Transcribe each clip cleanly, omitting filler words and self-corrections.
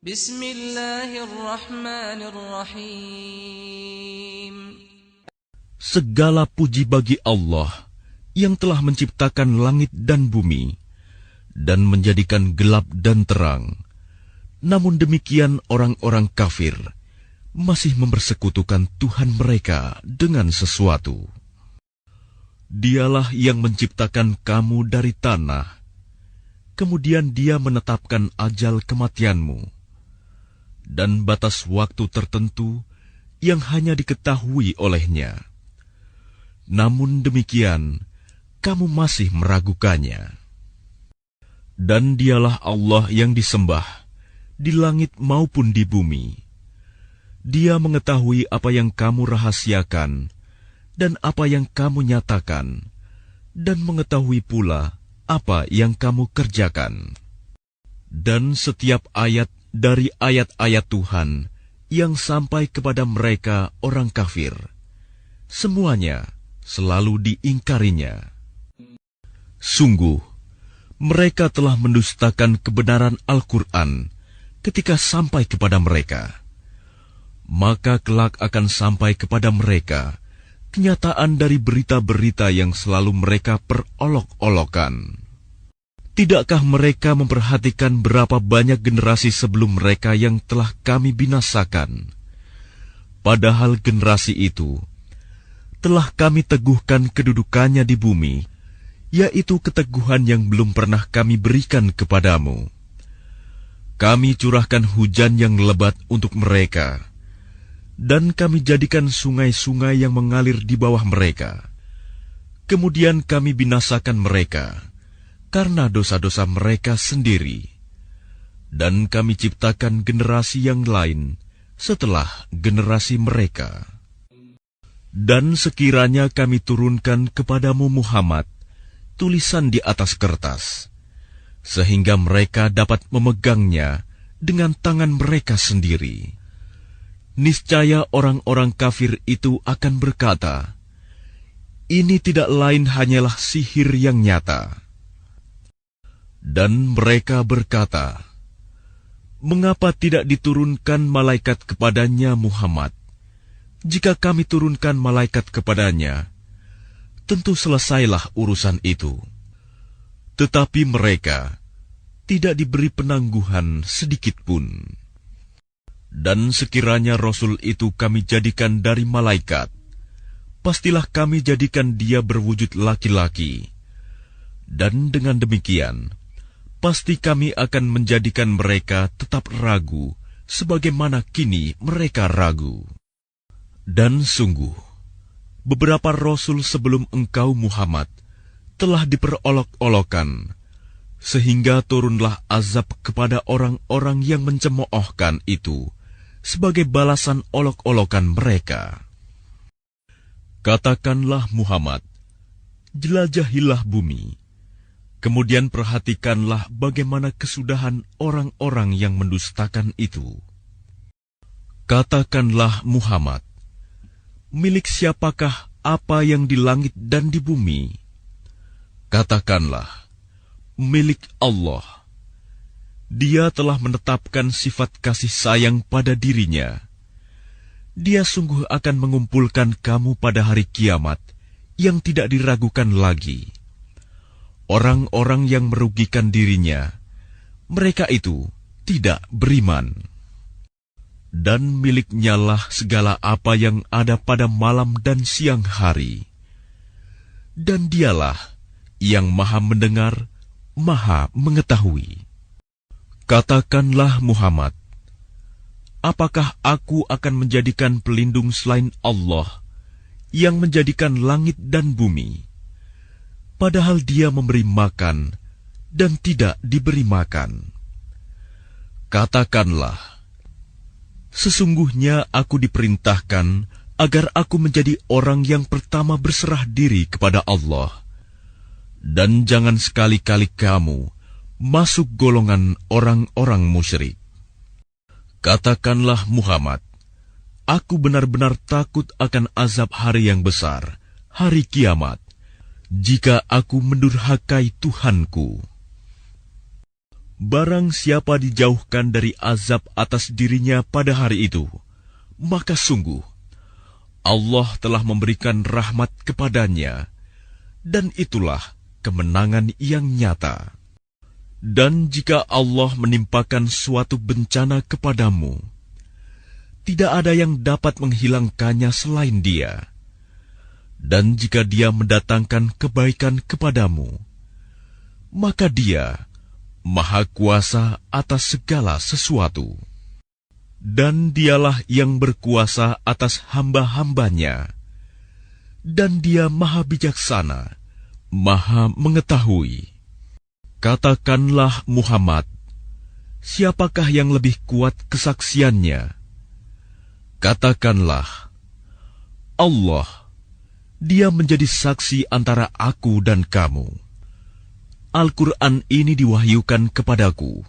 Bismillahirrahmanirrahim. Segala puji bagi Allah yang telah menciptakan langit dan bumi dan menjadikan gelap dan terang. Namun demikian orang-orang kafir masih mempersekutukan Tuhan mereka dengan sesuatu. Dialah yang menciptakan kamu dari tanah, kemudian Dia menetapkan ajal kematianmu dan batas waktu tertentu yang hanya diketahui olehnya. Namun demikian, kamu masih meragukannya. Dan Dialah Allah yang disembah di langit maupun di bumi. Dia mengetahui apa yang kamu rahasiakan dan apa yang kamu nyatakan, dan mengetahui pula apa yang kamu kerjakan. Dan setiap ayat dari ayat-ayat Tuhan yang sampai kepada mereka orang kafir, semuanya selalu diingkarinya. Sungguh, mereka telah mendustakan kebenaran Al-Quran ketika sampai kepada mereka. Maka kelak akan sampai kepada mereka kenyataan dari berita-berita yang selalu mereka perolok-olokan. Tidakkah mereka memperhatikan berapa banyak generasi sebelum mereka yang telah kami binasakan? Padahal generasi itu telah kami teguhkan kedudukannya di bumi, yaitu keteguhan yang belum pernah kami berikan kepadamu. Kami curahkan hujan yang lebat untuk mereka, dan kami jadikan sungai-sungai yang mengalir di bawah mereka. Kemudian kami binasakan mereka karena dosa-dosa mereka sendiri, dan kami ciptakan generasi yang lain setelah generasi mereka. Dan sekiranya kami turunkan kepadamu Muhammad tulisan di atas kertas, sehingga mereka dapat memegangnya dengan tangan mereka sendiri, niscaya orang-orang kafir itu akan berkata, "Ini tidak lain hanyalah sihir yang nyata." Dan mereka berkata, "Mengapa tidak diturunkan malaikat kepadanya Muhammad? Jika kami turunkan malaikat kepadanya, tentu selesailah urusan itu." Tetapi mereka tidak diberi penangguhan sedikitpun. Dan sekiranya Rasul itu kami jadikan dari malaikat, pastilah kami jadikan dia berwujud laki-laki. Dan dengan demikian, pasti kami akan menjadikan mereka tetap ragu, sebagaimana kini mereka ragu. Dan sungguh, beberapa Rasul sebelum engkau Muhammad telah diperolok-olokan, sehingga turunlah azab kepada orang-orang yang mencemoohkan itu sebagai balasan olok-olokan mereka. Katakanlah Muhammad, jelajahilah bumi, kemudian perhatikanlah bagaimana kesudahan orang-orang yang mendustakan itu. Katakanlah Muhammad, milik siapakah apa yang di langit dan di bumi? Katakanlah, milik Allah. Dia telah menetapkan sifat kasih sayang pada dirinya. Dia sungguh akan mengumpulkan kamu pada hari kiamat yang tidak diragukan lagi. Orang-orang yang merugikan dirinya, mereka itu tidak beriman. Dan miliknya lah segala apa yang ada pada malam dan siang hari. Dan Dialah yang Maha mendengar, Maha mengetahui. Katakanlah Muhammad, apakah aku akan menjadikan pelindung selain Allah yang menjadikan langit dan bumi, padahal Dia memberi makan dan tidak diberi makan? Katakanlah, sesungguhnya aku diperintahkan agar aku menjadi orang yang pertama berserah diri kepada Allah. Dan jangan sekali-kali kamu masuk golongan orang-orang musyrik. Katakanlah Muhammad, aku benar-benar takut akan azab hari yang besar, hari kiamat, jika aku mendurhakai Tuhanku. Barang siapa dijauhkan dari azab atas dirinya pada hari itu, maka sungguh Allah telah memberikan rahmat kepadanya, dan itulah kemenangan yang nyata. Dan jika Allah menimpakan suatu bencana kepadamu, tidak ada yang dapat menghilangkannya selain Dia. Dan jika Dia mendatangkan kebaikan kepadamu, maka Dia Maha Kuasa atas segala sesuatu. Dan Dialah yang berkuasa atas hamba-hambanya. Dan Dia Maha Bijaksana, Maha Mengetahui. Katakanlah Muhammad, siapakah yang lebih kuat kesaksiannya? Katakanlah, Allah, Dia menjadi saksi antara aku dan kamu. Al-Quran ini diwahyukan kepadaku,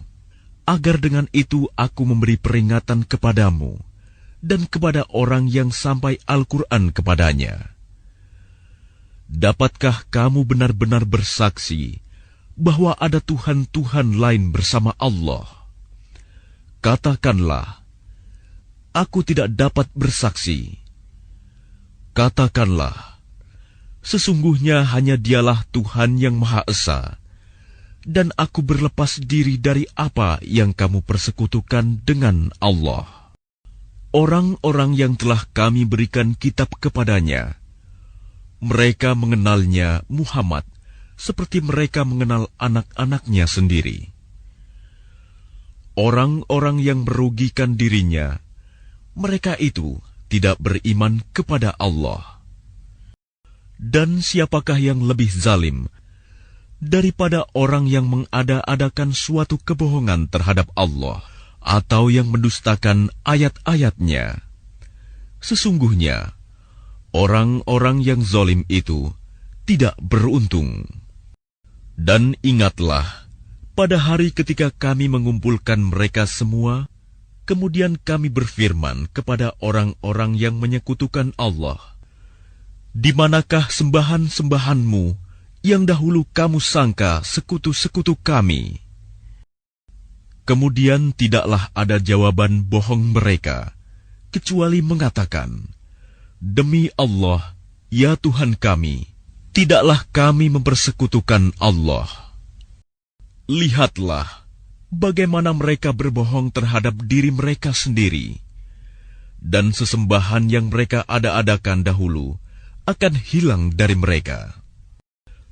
agar dengan itu aku memberi peringatan kepadamu dan kepada orang yang sampai Al-Quran kepadanya. Dapatkah kamu benar-benar bersaksi bahwa ada Tuhan-Tuhan lain bersama Allah? Katakanlah, aku tidak dapat bersaksi. Katakanlah, sesungguhnya hanya Dialah Tuhan yang Maha Esa, dan aku berlepas diri dari apa yang kamu persekutukan dengan Allah. Orang-orang yang telah kami berikan kitab kepadanya, mereka mengenalnya Muhammad seperti mereka mengenal anak-anaknya sendiri. Orang-orang yang merugikan dirinya, mereka itu tidak beriman kepada Allah. Dan siapakah yang lebih zalim daripada orang yang mengada-adakan suatu kebohongan terhadap Allah atau yang mendustakan ayat-ayatnya? Sesungguhnya, orang-orang yang zalim itu tidak beruntung. Dan ingatlah, pada hari ketika kami mengumpulkan mereka semua, kemudian kami berfirman kepada orang-orang yang menyekutukan Allah, di manakah sembahan-sembahanmu yang dahulu kamu sangka sekutu-sekutu kami? Kemudian tidaklah ada jawaban bohong mereka, kecuali mengatakan, demi Allah, ya Tuhan kami, tidaklah kami mempersekutukan Allah. Lihatlah bagaimana mereka berbohong terhadap diri mereka sendiri, dan sesembahan yang mereka ada-adakan dahulu akan hilang dari mereka.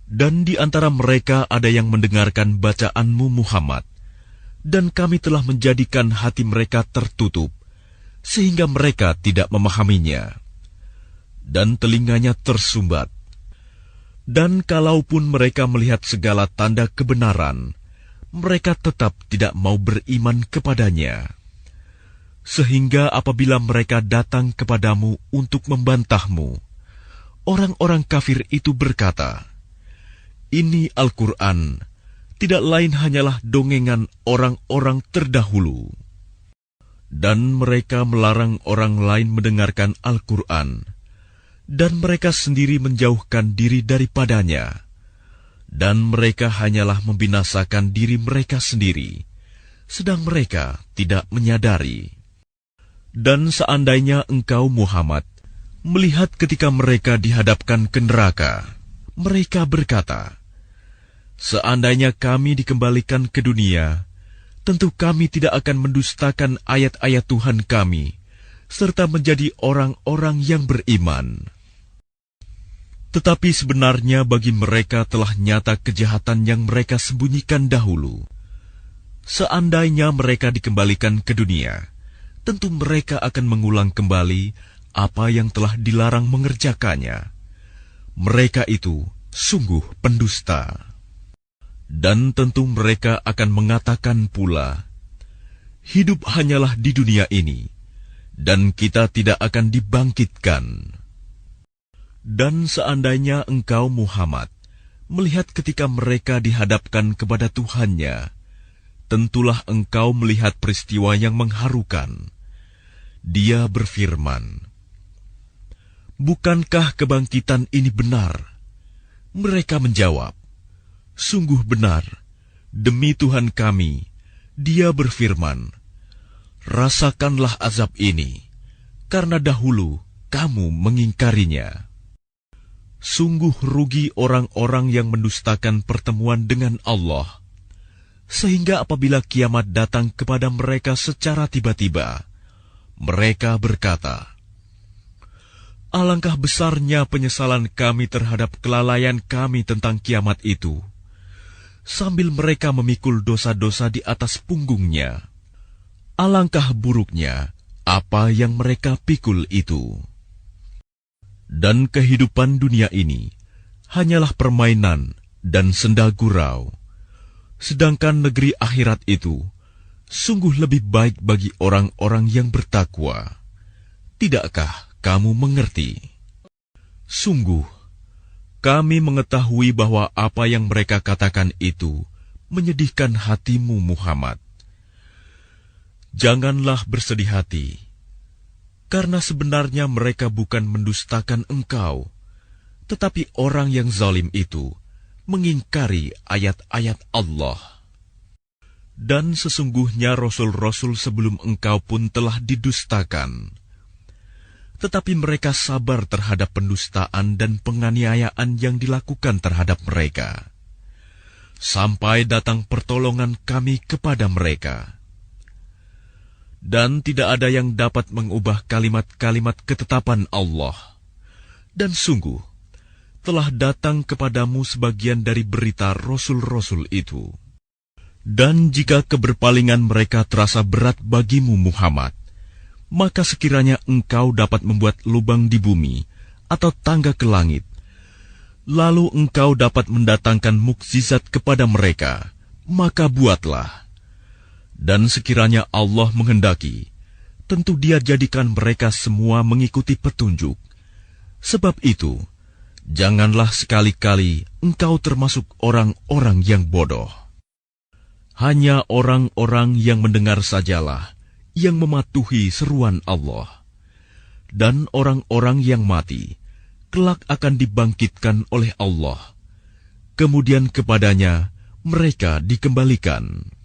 Dan di antara mereka ada yang mendengarkan bacaanmu Muhammad, dan kami telah menjadikan hati mereka tertutup, sehingga mereka tidak memahaminya, dan telinganya tersumbat. Dan kalaupun mereka melihat segala tanda kebenaran, mereka tetap tidak mau beriman kepadanya. Sehingga apabila mereka datang kepadamu untuk membantahmu, orang-orang kafir itu berkata, ini Al-Quran tidak lain hanyalah dongengan orang-orang terdahulu. Dan mereka melarang orang lain mendengarkan Al-Quran, dan mereka sendiri menjauhkan diri daripadanya. Dan mereka hanyalah membinasakan diri mereka sendiri, sedang mereka tidak menyadari. Dan seandainya engkau Muhammad melihat ketika mereka dihadapkan ke neraka, mereka berkata, seandainya kami dikembalikan ke dunia, tentu kami tidak akan mendustakan ayat-ayat Tuhan kami, serta menjadi orang-orang yang beriman. Tetapi sebenarnya bagi mereka telah nyata kejahatan yang mereka sembunyikan dahulu. Seandainya mereka dikembalikan ke dunia, tentu mereka akan mengulang kembali apa yang telah dilarang mengerjakannya. Mereka itu sungguh pendusta. Dan tentu mereka akan mengatakan pula, hidup hanyalah di dunia ini, dan kita tidak akan dibangkitkan. Dan seandainya engkau Muhammad melihat ketika mereka dihadapkan kepada Tuhannya, tentulah engkau melihat peristiwa yang mengharukan. Dia berfirman, bukankah kebangkitan ini benar? Mereka menjawab, sungguh benar, Demi Tuhan kami, Dia berfirman, rasakanlah azab ini, karena dahulu kamu mengingkarinya. Sungguh rugi orang-orang yang mendustakan pertemuan dengan Allah, sehingga apabila kiamat datang kepada mereka secara tiba-tiba, mereka berkata, alangkah besarnya penyesalan kami terhadap kelalaian kami tentang kiamat itu, sambil mereka memikul dosa-dosa di atas punggungnya. Alangkah buruknya apa yang mereka pikul itu. Dan kehidupan dunia ini hanyalah permainan dan senda gurau, sedangkan negeri akhirat itu sungguh lebih baik bagi orang-orang yang bertakwa. Tidakkah kamu mengerti? Sungguh, kami mengetahui bahwa apa yang mereka katakan itu menyedihkan hatimu, Muhammad. Janganlah bersedih hati, karena sebenarnya mereka bukan mendustakan engkau, tetapi orang yang zalim itu mengingkari ayat-ayat Allah. Dan sesungguhnya rasul-rasul sebelum engkau pun telah didustakan, tetapi mereka sabar terhadap pendustaan dan penganiayaan yang dilakukan terhadap mereka, sampai datang pertolongan kami kepada mereka. Dan tidak ada yang dapat mengubah kalimat-kalimat ketetapan Allah. Dan sungguh, telah datang kepadamu sebagian dari berita rasul-rasul itu. Dan jika keberpalingan mereka terasa berat bagimu, Muhammad, maka sekiranya engkau dapat membuat lubang di bumi atau tangga ke langit, lalu engkau dapat mendatangkan mukjizat kepada mereka, maka buatlah. Dan sekiranya Allah menghendaki, tentu Dia jadikan mereka semua mengikuti petunjuk. Sebab itu, janganlah sekali-kali engkau termasuk orang-orang yang bodoh. Hanya orang-orang yang mendengar sajalah yang mematuhi seruan Allah. Dan orang-orang yang mati, kelak akan dibangkitkan oleh Allah. Kemudian kepadanya mereka dikembalikan.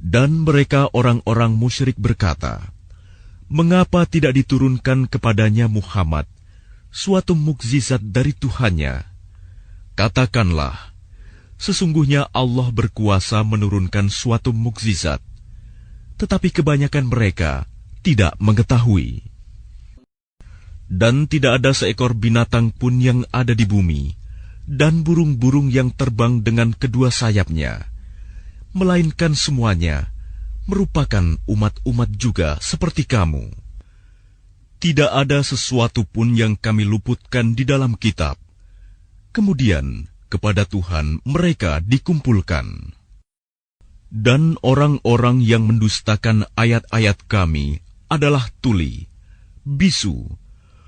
Dan mereka orang-orang musyrik berkata, mengapa tidak diturunkan kepadanya Muhammad suatu mukjizat dari Tuhannya? Katakanlah, sesungguhnya Allah berkuasa menurunkan suatu mukjizat, tetapi kebanyakan mereka tidak mengetahui. Dan tidak ada seekor binatang pun yang ada di bumi, dan burung-burung yang terbang dengan kedua sayapnya, melainkan semuanya merupakan umat-umat juga seperti kamu. Tidak ada sesuatu pun yang kami luputkan di dalam kitab. Kemudian kepada Tuhan mereka dikumpulkan. Dan orang-orang yang mendustakan ayat-ayat kami adalah tuli, bisu,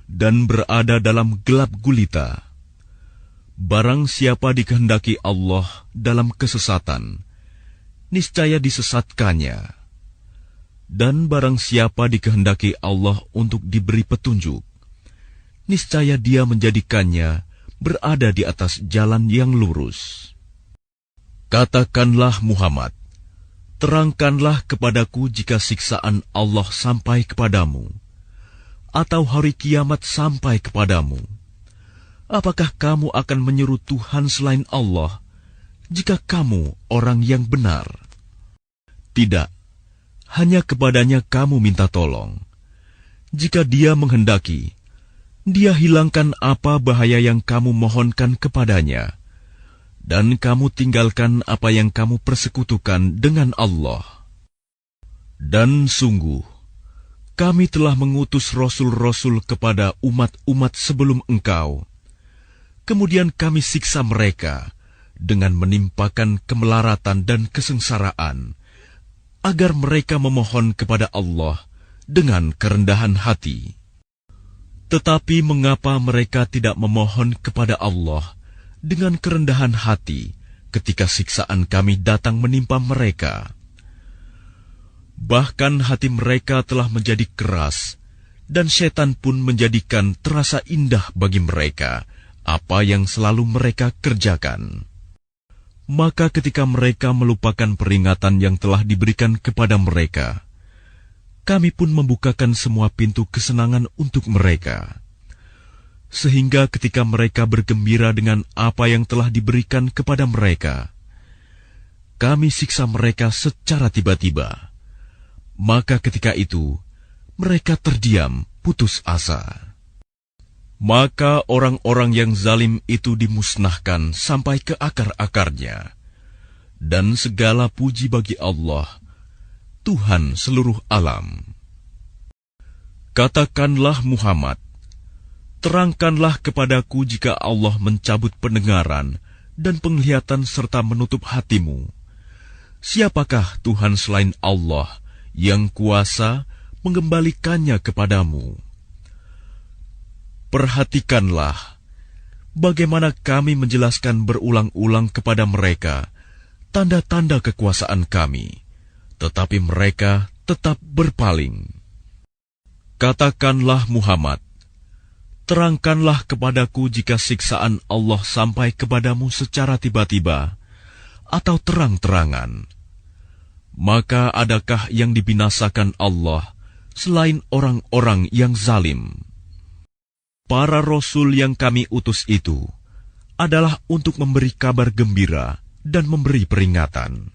dan berada dalam gelap gulita. Barang siapa dikehendaki Allah dalam kesesatan, niscaya disesatkannya. Dan barang siapa dikehendaki Allah untuk diberi petunjuk, niscaya Dia menjadikannya berada di atas jalan yang lurus. Katakanlah Muhammad, terangkanlah kepadaku jika siksaan Allah sampai kepadamu, atau hari kiamat sampai kepadamu. Apakah kamu akan menyeru Tuhan selain Allah, jika kamu orang yang benar? Tidak, hanya kepadanya kamu minta tolong. Jika Dia menghendaki, Dia hilangkan apa bahaya yang kamu mohonkan kepadanya, dan kamu tinggalkan apa yang kamu persekutukan dengan Allah. Dan sungguh, kami telah mengutus rasul-rasul kepada umat-umat sebelum engkau. Kemudian kami siksa mereka dengan menimpakan kemelaratan dan kesengsaraan, agar mereka memohon kepada Allah dengan kerendahan hati. Tetapi mengapa mereka tidak memohon kepada Allah dengan kerendahan hati ketika siksaan kami datang menimpa mereka? Bahkan hati mereka telah menjadi keras, dan setan pun menjadikan terasa indah bagi mereka apa yang selalu mereka kerjakan. Maka ketika mereka melupakan peringatan yang telah diberikan kepada mereka, kami pun membukakan semua pintu kesenangan untuk mereka. Sehingga ketika mereka bergembira dengan apa yang telah diberikan kepada mereka, kami siksa mereka secara tiba-tiba. Maka ketika itu, mereka terdiam, putus asa. Maka orang-orang yang zalim itu dimusnahkan sampai ke akar-akarnya. Dan segala puji bagi Allah, Tuhan seluruh alam. Katakanlah Muhammad, terangkanlah kepadaku jika Allah mencabut pendengaran dan penglihatan serta menutup hatimu. Siapakah Tuhan selain Allah yang kuasa mengembalikannya kepadamu? Perhatikanlah bagaimana kami menjelaskan berulang-ulang kepada mereka tanda-tanda kekuasaan kami, tetapi mereka tetap berpaling. Katakanlah Muhammad, terangkanlah kepadaku jika siksaan Allah sampai kepadamu secara tiba-tiba atau terang-terangan. Maka adakah yang dibinasakan Allah selain orang-orang yang zalim? Para rasul yang kami utus itu adalah untuk memberi kabar gembira dan memberi peringatan.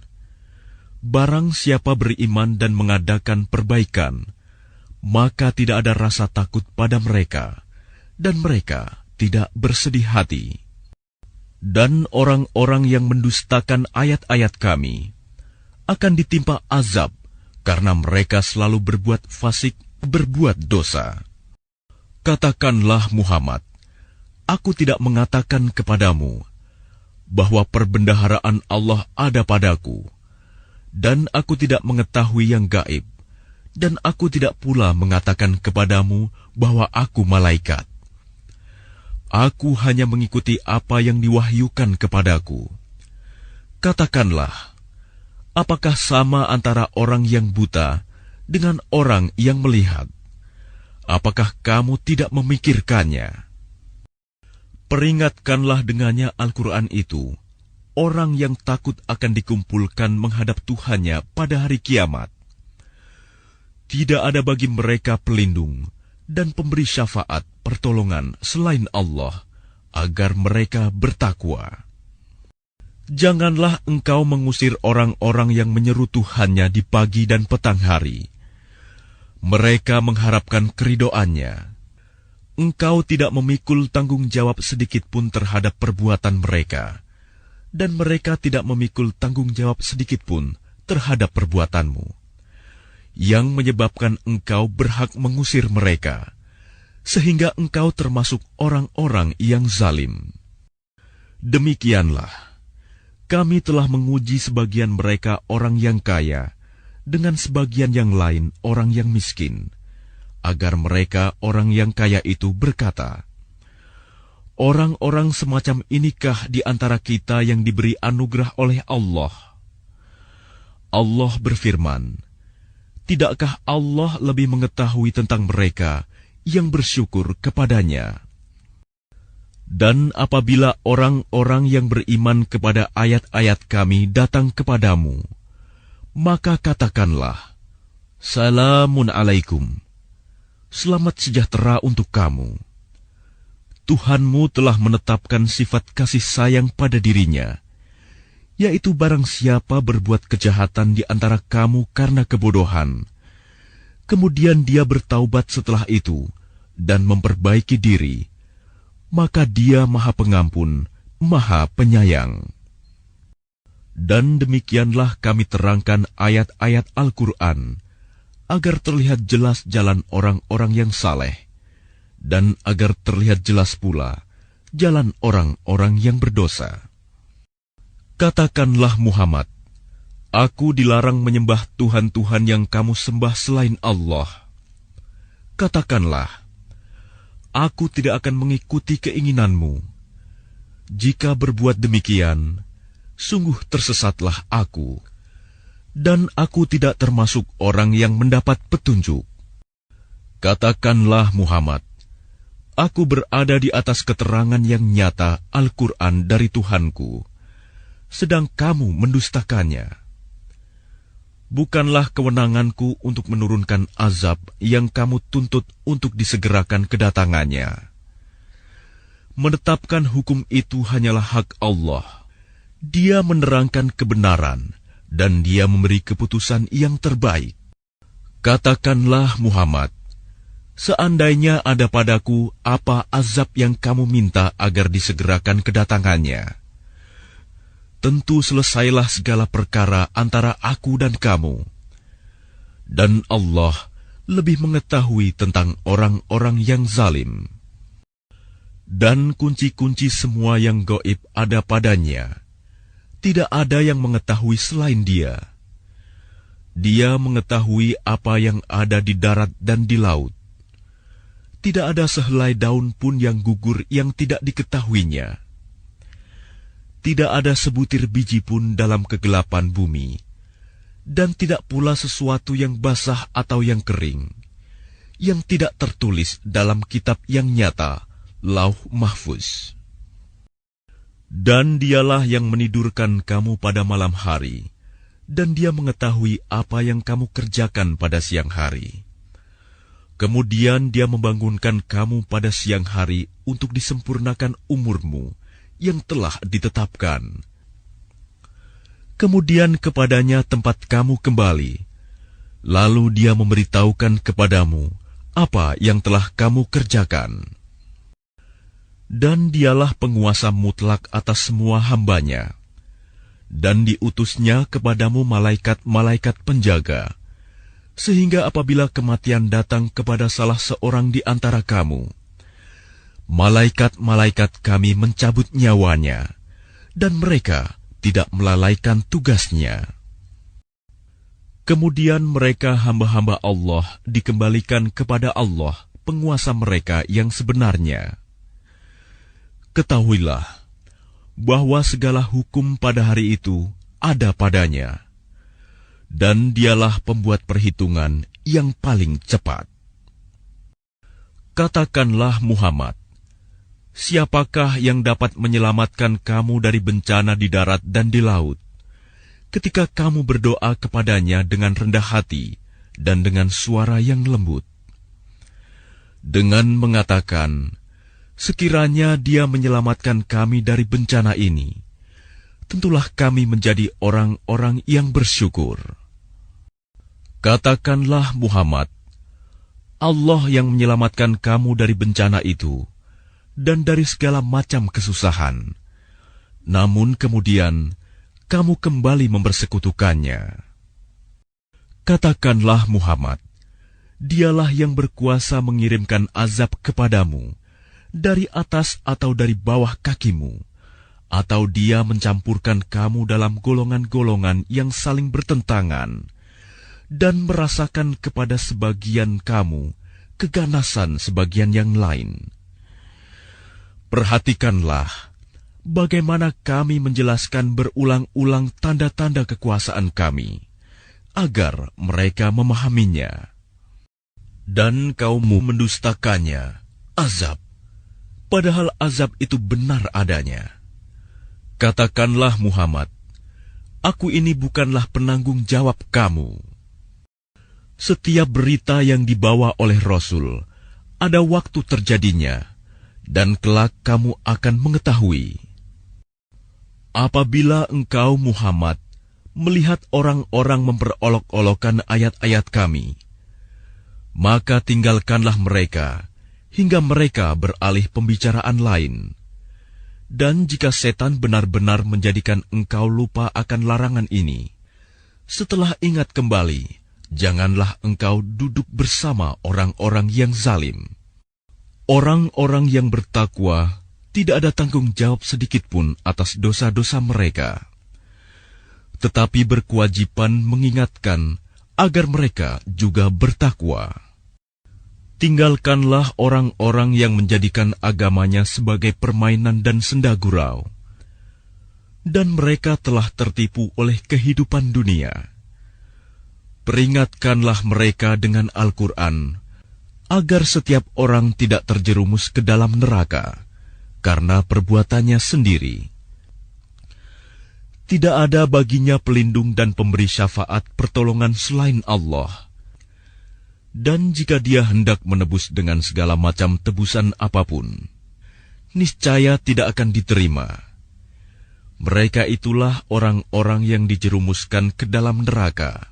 Barang siapa beriman dan mengadakan perbaikan, maka tidak ada rasa takut pada mereka, dan mereka tidak bersedih hati. Dan orang-orang yang mendustakan ayat-ayat kami akan ditimpa azab karena mereka selalu berbuat fasik, berbuat dosa. Katakanlah Muhammad, aku tidak mengatakan kepadamu bahwa perbendaharaan Allah ada padaku, dan aku tidak mengetahui yang gaib, dan aku tidak pula mengatakan kepadamu bahwa aku malaikat. Aku hanya mengikuti apa yang diwahyukan kepadaku. Katakanlah, apakah sama antara orang yang buta dengan orang yang melihat? Apakah kamu tidak memikirkannya? Peringatkanlah dengannya Al-Quran itu, orang yang takut akan dikumpulkan menghadap Tuhannya pada hari kiamat. Tidak ada bagi mereka pelindung dan pemberi syafaat pertolongan selain Allah, agar mereka bertakwa. Janganlah engkau mengusir orang-orang yang menyeru Tuhannya di pagi dan petang hari. Mereka mengharapkan keridoannya. Engkau tidak memikul tanggung jawab sedikit pun terhadap perbuatan mereka, dan mereka tidak memikul tanggung jawab sedikit pun terhadap perbuatanmu, yang menyebabkan engkau berhak mengusir mereka, sehingga engkau termasuk orang-orang yang zalim. Demikianlah, kami telah menguji sebagian mereka orang yang kaya, dengan sebagian yang lain orang yang miskin, agar mereka orang yang kaya itu berkata, orang-orang semacam inikah di antara kita yang diberi anugerah oleh Allah? Allah berfirman, tidakkah Allah lebih mengetahui tentang mereka yang bersyukur kepadanya? Dan apabila orang-orang yang beriman kepada ayat-ayat kami datang kepadamu, maka katakanlah, Salamun alaikum, selamat sejahtera untuk kamu. Tuhanmu telah menetapkan sifat kasih sayang pada dirinya, yaitu barang siapa berbuat kejahatan di antara kamu karena kebodohan, kemudian dia bertaubat setelah itu dan memperbaiki diri, maka Dia Maha Pengampun, Maha Penyayang. Dan demikianlah kami terangkan ayat-ayat Al-Quran, agar terlihat jelas jalan orang-orang yang saleh, dan agar terlihat jelas pula jalan orang-orang yang berdosa. Katakanlah Muhammad, aku dilarang menyembah Tuhan-Tuhan yang kamu sembah selain Allah. Katakanlah, aku tidak akan mengikuti keinginanmu. Jika berbuat demikian, sungguh tersesatlah aku, dan aku tidak termasuk orang yang mendapat petunjuk. Katakanlah Muhammad, aku berada di atas keterangan yang nyata Al-Quran dari Tuhanku, sedang kamu mendustakannya. Bukanlah kewenanganku untuk menurunkan azab yang kamu tuntut untuk disegerakan kedatangannya. Menetapkan hukum itu hanyalah hak Allah. Dia menerangkan kebenaran, dan Dia memberi keputusan yang terbaik. Katakanlah Muhammad, seandainya ada padaku apa azab yang kamu minta agar disegerakan kedatangannya, tentu selesailah segala perkara antara aku dan kamu. Dan Allah lebih mengetahui tentang orang-orang yang zalim. Dan kunci-kunci semua yang gaib ada padanya. Tidak ada yang mengetahui selain Dia. Dia mengetahui apa yang ada di darat dan di laut. Tidak ada sehelai daun pun yang gugur yang tidak diketahuinya. Tidak ada sebutir biji pun dalam kegelapan bumi, dan tidak pula sesuatu yang basah atau yang kering, yang tidak tertulis dalam kitab yang nyata, Lauh Mahfuz. Dan Dialah yang menidurkan kamu pada malam hari, dan Dia mengetahui apa yang kamu kerjakan pada siang hari. Kemudian Dia membangunkan kamu pada siang hari untuk disempurnakan umurmu yang telah ditetapkan. Kemudian kepadanya tempat kamu kembali, lalu Dia memberitahukan kepadamu apa yang telah kamu kerjakan. Dan Dialah penguasa mutlak atas semua hamba-Nya, dan diutusnya kepadamu malaikat-malaikat penjaga, sehingga apabila kematian datang kepada salah seorang di antara kamu, malaikat-malaikat kami mencabut nyawanya, dan mereka tidak melalaikan tugasnya. Kemudian mereka hamba-hamba Allah dikembalikan kepada Allah, penguasa mereka yang sebenarnya. Ketahuilah bahwa segala hukum pada hari itu ada padanya, dan Dialah pembuat perhitungan yang paling cepat. Katakanlah Muhammad, siapakah yang dapat menyelamatkan kamu dari bencana di darat dan di laut, ketika kamu berdoa kepadanya dengan rendah hati dan dengan suara yang lembut? Dengan mengatakan, sekiranya Dia menyelamatkan kami dari bencana ini, tentulah kami menjadi orang-orang yang bersyukur. Katakanlah Muhammad, Allah yang menyelamatkan kamu dari bencana itu, dan dari segala macam kesusahan. Namun kemudian, kamu kembali mempersekutukannya. Katakanlah Muhammad, Dialah yang berkuasa mengirimkan azab kepadamu, dari atas atau dari bawah kakimu, atau Dia mencampurkan kamu dalam golongan-golongan yang saling bertentangan, dan merasakan kepada sebagian kamu keganasan sebagian yang lain. Perhatikanlah bagaimana kami menjelaskan berulang-ulang tanda-tanda kekuasaan kami, agar mereka memahaminya. Dan kaummu mendustakannya, azab, padahal azab itu benar adanya. Katakanlah Muhammad, aku ini bukanlah penanggung jawab kamu. Setiap berita yang dibawa oleh Rasul, ada waktu terjadinya, dan kelak kamu akan mengetahui. Apabila engkau Muhammad melihat orang-orang memperolok-olokkan ayat-ayat kami, maka tinggalkanlah mereka, hingga mereka beralih pembicaraan lain. Dan jika setan benar-benar menjadikan engkau lupa akan larangan ini, setelah ingat kembali, janganlah engkau duduk bersama orang-orang yang zalim. Orang-orang yang bertakwa tidak ada tanggung jawab sedikitpun atas dosa-dosa mereka, tetapi berkewajiban mengingatkan agar mereka juga bertakwa. Tinggalkanlah orang-orang yang menjadikan agamanya sebagai permainan dan senda gurau, dan mereka telah tertipu oleh kehidupan dunia. Peringatkanlah mereka dengan Al-Quran, agar setiap orang tidak terjerumus ke dalam neraka karena perbuatannya sendiri. Tidak ada baginya pelindung dan pemberi syafaat pertolongan selain Allah. Dan jika dia hendak menebus dengan segala macam tebusan apapun, niscaya tidak akan diterima. Mereka itulah orang-orang yang dijerumuskan ke dalam neraka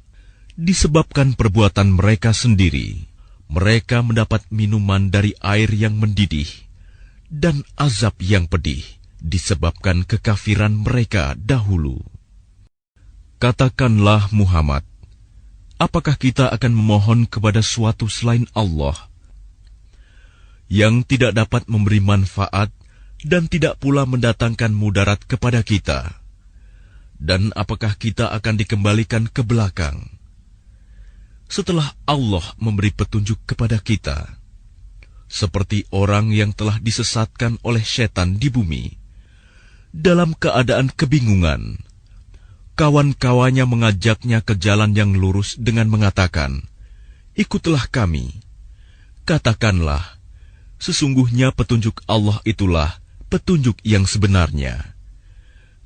disebabkan perbuatan mereka sendiri. Mereka mendapat minuman dari air yang mendidih dan azab yang pedih disebabkan kekafiran mereka dahulu. Katakanlah Muhammad, apakah kita akan memohon kepada suatu selain Allah yang tidak dapat memberi manfaat dan tidak pula mendatangkan mudarat kepada kita? Dan apakah kita akan dikembalikan ke belakang setelah Allah memberi petunjuk kepada kita, seperti orang yang telah disesatkan oleh setan di bumi? Dalam keadaan kebingungan, kawan-kawannya mengajaknya ke jalan yang lurus dengan mengatakan, "Ikutlah kami." Katakanlah, sesungguhnya petunjuk Allah itulah petunjuk yang sebenarnya.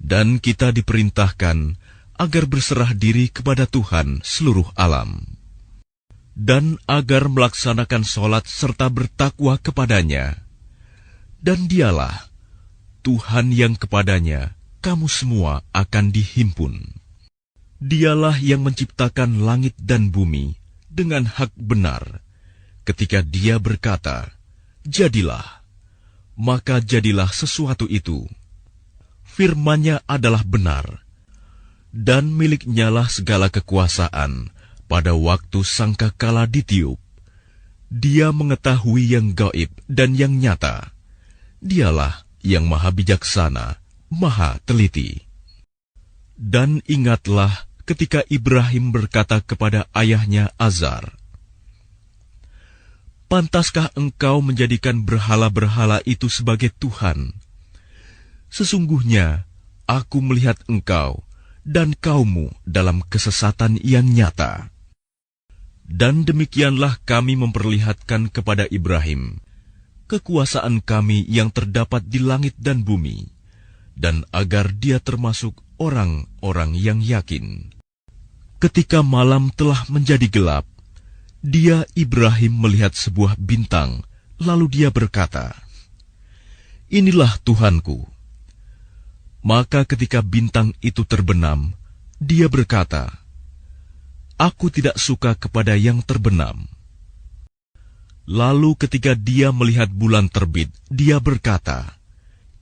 Dan kita diperintahkan agar berserah diri kepada Tuhan seluruh alam, dan agar melaksanakan sholat serta bertakwa kepadanya. Dan dialah Tuhan yang kepadanya kamu semua akan dihimpun. Dialah yang menciptakan langit dan bumi dengan hak benar. Ketika Dia berkata, "Jadilah," maka jadilah sesuatu itu. Firman-Nya adalah benar, dan milik-Nyalah segala kekuasaan pada waktu sangkakala ditiup. Dia mengetahui yang gaib dan yang nyata. Dialah yang maha bijaksana, maha teliti. Dan ingatlah ketika Ibrahim berkata kepada ayahnya Azar, "Pantaskah engkau menjadikan berhala-berhala itu sebagai Tuhan? Sesungguhnya aku melihat engkau dan kaummu dalam kesesatan yang nyata." Dan demikianlah kami memperlihatkan kepada Ibrahim kekuasaan kami yang terdapat di langit dan bumi, dan agar dia termasuk orang-orang yang yakin. Ketika malam telah menjadi gelap, dia Ibrahim melihat sebuah bintang, lalu dia berkata, "Inilah Tuhanku." Maka ketika bintang itu terbenam, dia berkata, "Aku tidak suka kepada yang terbenam." Lalu ketika dia melihat bulan terbit, dia berkata,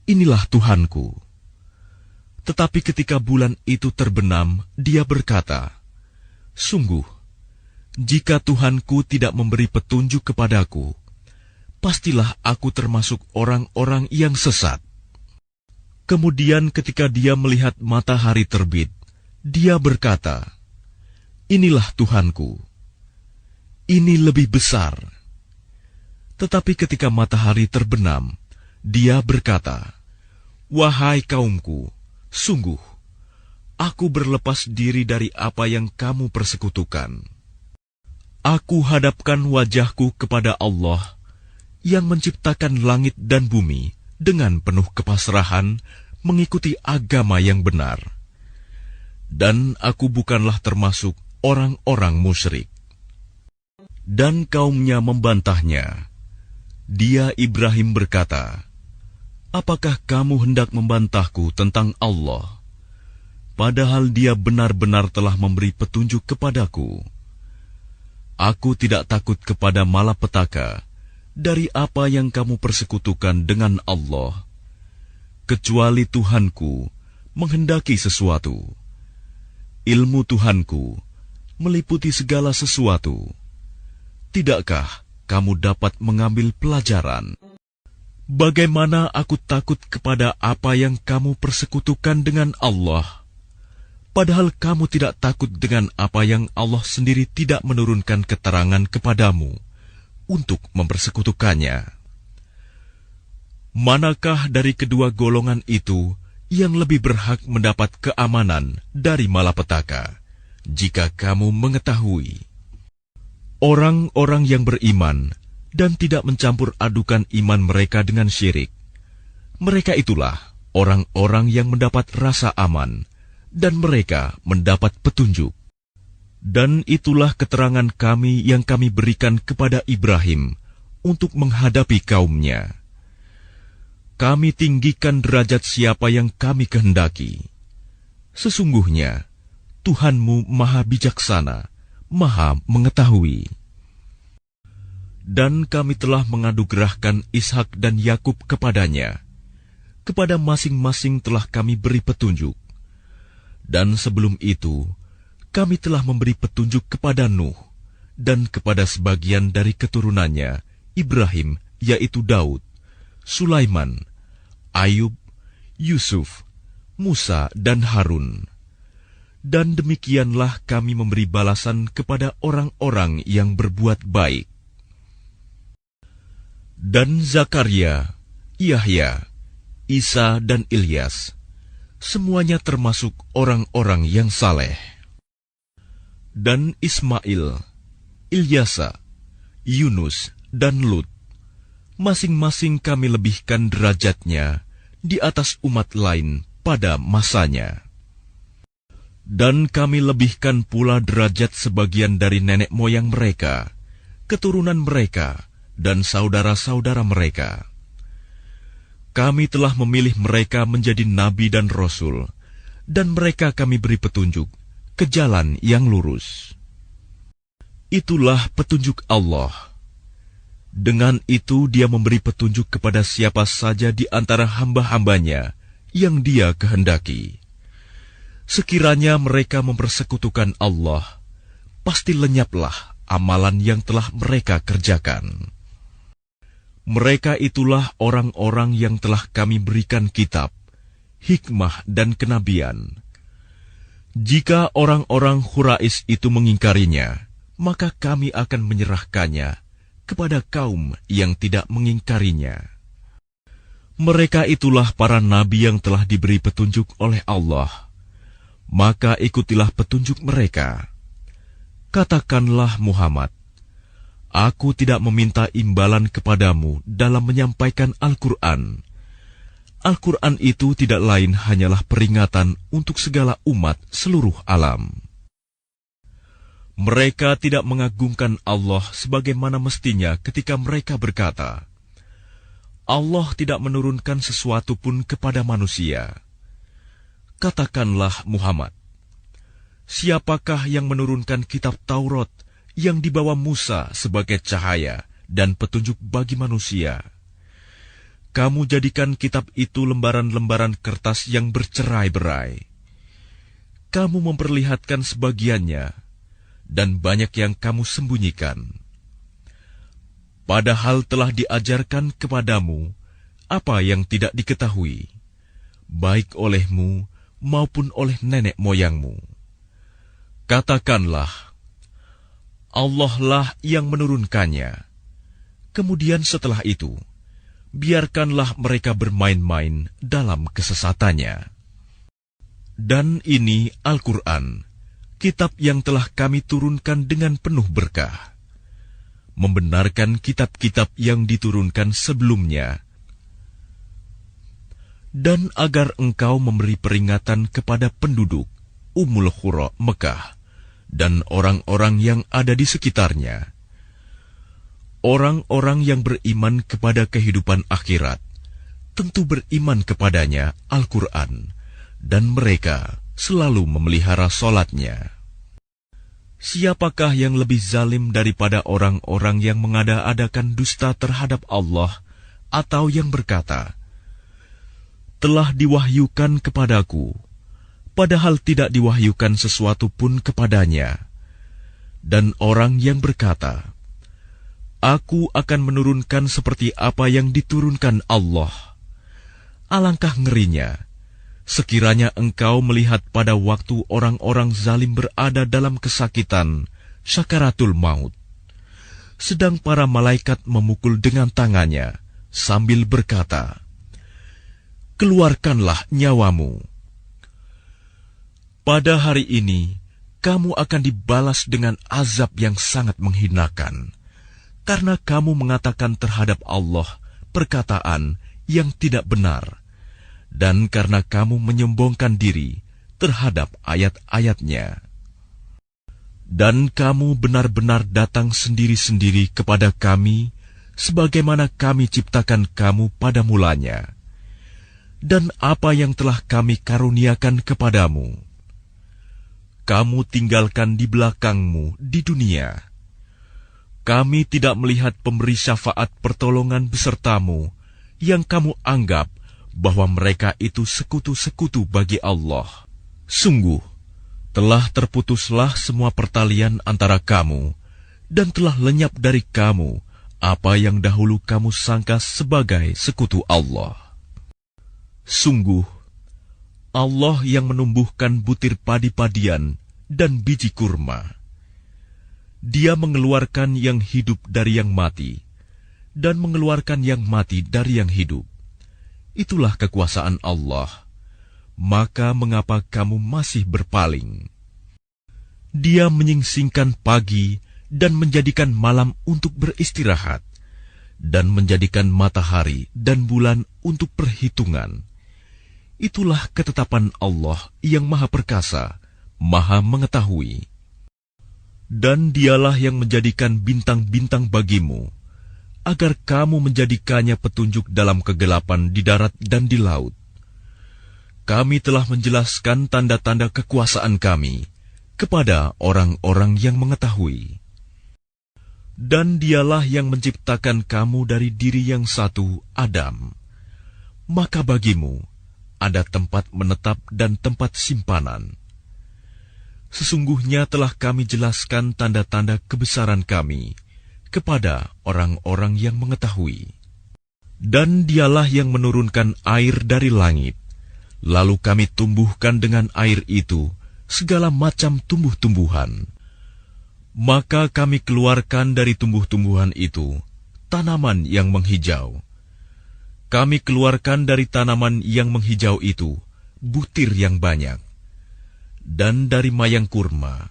"Inilah Tuhanku." Tetapi ketika bulan itu terbenam, dia berkata, "Sungguh, jika Tuhanku tidak memberi petunjuk kepadaku, pastilah aku termasuk orang-orang yang sesat." Kemudian ketika dia melihat matahari terbit, dia berkata, "Inilah Tuhanku. Ini lebih besar." Tetapi ketika matahari terbenam, dia berkata, "Wahai kaumku, sungguh, aku berlepas diri dari apa yang kamu persekutukan. Aku hadapkan wajahku kepada Allah yang menciptakan langit dan bumi dengan penuh kepasrahan mengikuti agama yang benar. Dan aku bukanlah termasuk orang-orang musyrik." Dan kaumnya membantahnya. Dia Ibrahim berkata, "Apakah kamu hendak membantahku tentang Allah, padahal Dia benar-benar telah memberi petunjuk kepadaku? Aku tidak takut kepada malapetaka dari apa yang kamu persekutukan dengan Allah, kecuali Tuhanku menghendaki sesuatu. Ilmu Tuhanku meliputi segala sesuatu. Tidakkah kamu dapat mengambil pelajaran? Bagaimana aku takut kepada apa yang kamu persekutukan dengan Allah, padahal kamu tidak takut dengan apa yang Allah sendiri tidak menurunkan keterangan kepadamu untuk mempersekutukannya? Manakah dari kedua golongan itu yang lebih berhak mendapat keamanan dari malapetaka, jika kamu mengetahui? Orang-orang yang beriman dan tidak mencampur adukan iman mereka dengan syirik, mereka itulah orang-orang yang mendapat rasa aman dan mereka mendapat petunjuk. Dan itulah keterangan kami yang kami berikan kepada Ibrahim untuk menghadapi kaumnya. Kami tinggikan derajat siapa yang kami kehendaki. Sesungguhnya, Tuhanmu Maha Bijaksana, Maha Mengetahui. Dan kami telah menganugerahkan Ishak dan Yakub kepadanya. Kepada masing-masing telah kami beri petunjuk. Dan sebelum itu, kami telah memberi petunjuk kepada Nuh dan kepada sebagian dari keturunannya, Ibrahim, yaitu Daud, Sulaiman, Ayub, Yusuf, Musa, dan Harun. Dan demikianlah kami memberi balasan kepada orang-orang yang berbuat baik. Dan Zakaria, Yahya, Isa, dan Ilyas, semuanya termasuk orang-orang yang saleh. Dan Ismail, Ilyasa, Yunus, dan Lut, masing-masing kami lebihkan derajatnya di atas umat lain pada masanya. Dan kami lebihkan pula derajat sebagian dari nenek moyang mereka, keturunan mereka, dan saudara-saudara mereka. Kami telah memilih mereka menjadi nabi dan rasul, dan mereka kami beri petunjuk ke jalan yang lurus. Itulah petunjuk Allah. Dengan itu Dia memberi petunjuk kepada siapa saja di antara hamba-hambanya yang Dia kehendaki. Sekiranya mereka mempersekutukan Allah, pasti lenyaplah amalan yang telah mereka kerjakan. Mereka itulah orang-orang yang telah kami berikan kitab, hikmah, dan kenabian. Jika orang-orang Quraisy itu mengingkarinya, maka kami akan menyerahkannya kepada kaum yang tidak mengingkarinya. Mereka itulah para nabi yang telah diberi petunjuk oleh Allah. Maka ikutilah petunjuk mereka. Katakanlah Muhammad, Aku tidak meminta imbalan kepadamu dalam menyampaikan Al-Quran. Al-Quran itu tidak lain hanyalah peringatan untuk segala umat seluruh alam. Mereka tidak mengagungkan Allah sebagaimana mestinya ketika mereka berkata, Allah tidak menurunkan sesuatu pun kepada manusia. Katakanlah Muhammad, siapakah yang menurunkan kitab Taurat yang dibawa Musa sebagai cahaya dan petunjuk bagi manusia? Kamu jadikan kitab itu lembaran-lembaran kertas yang bercerai-berai. Kamu memperlihatkan sebagiannya, dan banyak yang kamu sembunyikan. Padahal telah diajarkan kepadamu apa yang tidak diketahui, baik olehmu maupun oleh nenek moyangmu. Katakanlah, Allah lah yang menurunkannya. Kemudian setelah itu, biarkanlah mereka bermain-main dalam kesesatannya. Dan ini Al-Quran, kitab yang telah kami turunkan dengan penuh berkah, membenarkan kitab-kitab yang diturunkan sebelumnya, dan agar engkau memberi peringatan kepada penduduk Ummul Qura Mekah dan orang-orang yang ada di sekitarnya. Orang-orang yang beriman kepada kehidupan akhirat tentu beriman kepadanya, Al-Quran, dan mereka selalu memelihara solatnya. Siapakah yang lebih zalim daripada orang-orang yang mengada-adakan dusta terhadap Allah, atau yang berkata, telah diwahyukan kepadaku, padahal tidak diwahyukan sesuatu pun kepadanya, dan orang yang berkata, Aku akan menurunkan seperti apa yang diturunkan Allah. Alangkah ngerinya, sekiranya engkau melihat pada waktu orang-orang zalim berada dalam kesakitan, syakaratul maut, sedang para malaikat memukul dengan tangannya, sambil berkata, Keluarkanlah nyawamu. Pada hari ini, kamu akan dibalas dengan azab yang sangat menghinakan, karena kamu mengatakan terhadap Allah perkataan yang tidak benar, dan karena kamu menyombongkan diri terhadap ayat-ayatnya. Dan kamu benar-benar datang sendiri-sendiri kepada kami, sebagaimana kami ciptakan kamu pada mulanya, dan apa yang telah kami karuniakan kepadamu. Kamu tinggalkan di belakangmu di dunia. Kami tidak melihat pemberi syafaat pertolongan besertamu, yang kamu anggap bahwa mereka itu sekutu-sekutu bagi Allah. Sungguh, telah terputuslah semua pertalian antara kamu, dan telah lenyap dari kamu apa yang dahulu kamu sangka sebagai sekutu Allah. Sungguh, Allah yang menumbuhkan butir padi-padian dan biji kurma. Dia mengeluarkan yang hidup dari yang mati, dan mengeluarkan yang mati dari yang hidup. Itulah kekuasaan Allah. Maka mengapa kamu masih berpaling? Dia menyingsingkan pagi dan menjadikan malam untuk beristirahat, dan menjadikan matahari dan bulan untuk perhitungan. Itulah ketetapan Allah yang Maha Perkasa, Maha Mengetahui. Dan dialah yang menjadikan bintang-bintang bagimu, agar kamu menjadikannya petunjuk dalam kegelapan di darat dan di laut. Kami telah menjelaskan tanda-tanda kekuasaan kami kepada orang-orang yang mengetahui. Dan dialah yang menciptakan kamu dari diri yang satu, Adam. Maka bagimu ada tempat menetap dan tempat simpanan. Sesungguhnya telah kami jelaskan tanda-tanda kebesaran kami kepada orang-orang yang mengetahui. Dan dialah yang menurunkan air dari langit, lalu kami tumbuhkan dengan air itu segala macam tumbuh-tumbuhan. Maka kami keluarkan dari tumbuh-tumbuhan itu tanaman yang menghijau. Kami keluarkan dari tanaman yang menghijau itu butir yang banyak. Dan dari mayang kurma,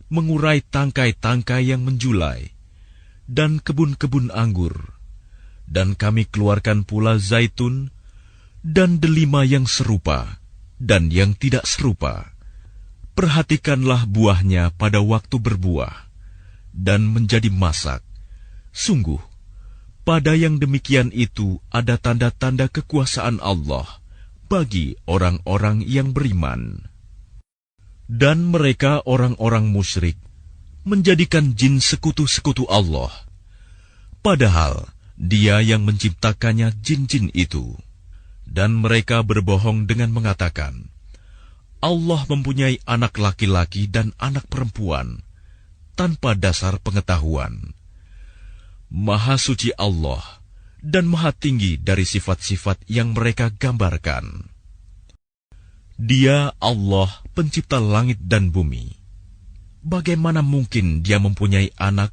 mengurai tangkai-tangkai yang menjulai, dan kebun-kebun anggur. Dan kami keluarkan pula zaitun, dan delima yang serupa, dan yang tidak serupa. Perhatikanlah buahnya pada waktu berbuah, dan menjadi masak. Sungguh, pada yang demikian itu ada tanda-tanda kekuasaan Allah bagi orang-orang yang beriman. Dan mereka orang-orang musyrik menjadikan jin sekutu-sekutu Allah, padahal Dia yang menciptakannya jin-jin itu. Dan mereka berbohong dengan mengatakan, Allah mempunyai anak laki-laki dan anak perempuan, tanpa dasar pengetahuan. Maha suci Allah, dan maha tinggi dari sifat-sifat yang mereka gambarkan. Dia Allah, pencipta langit dan bumi. Bagaimana mungkin Dia mempunyai anak,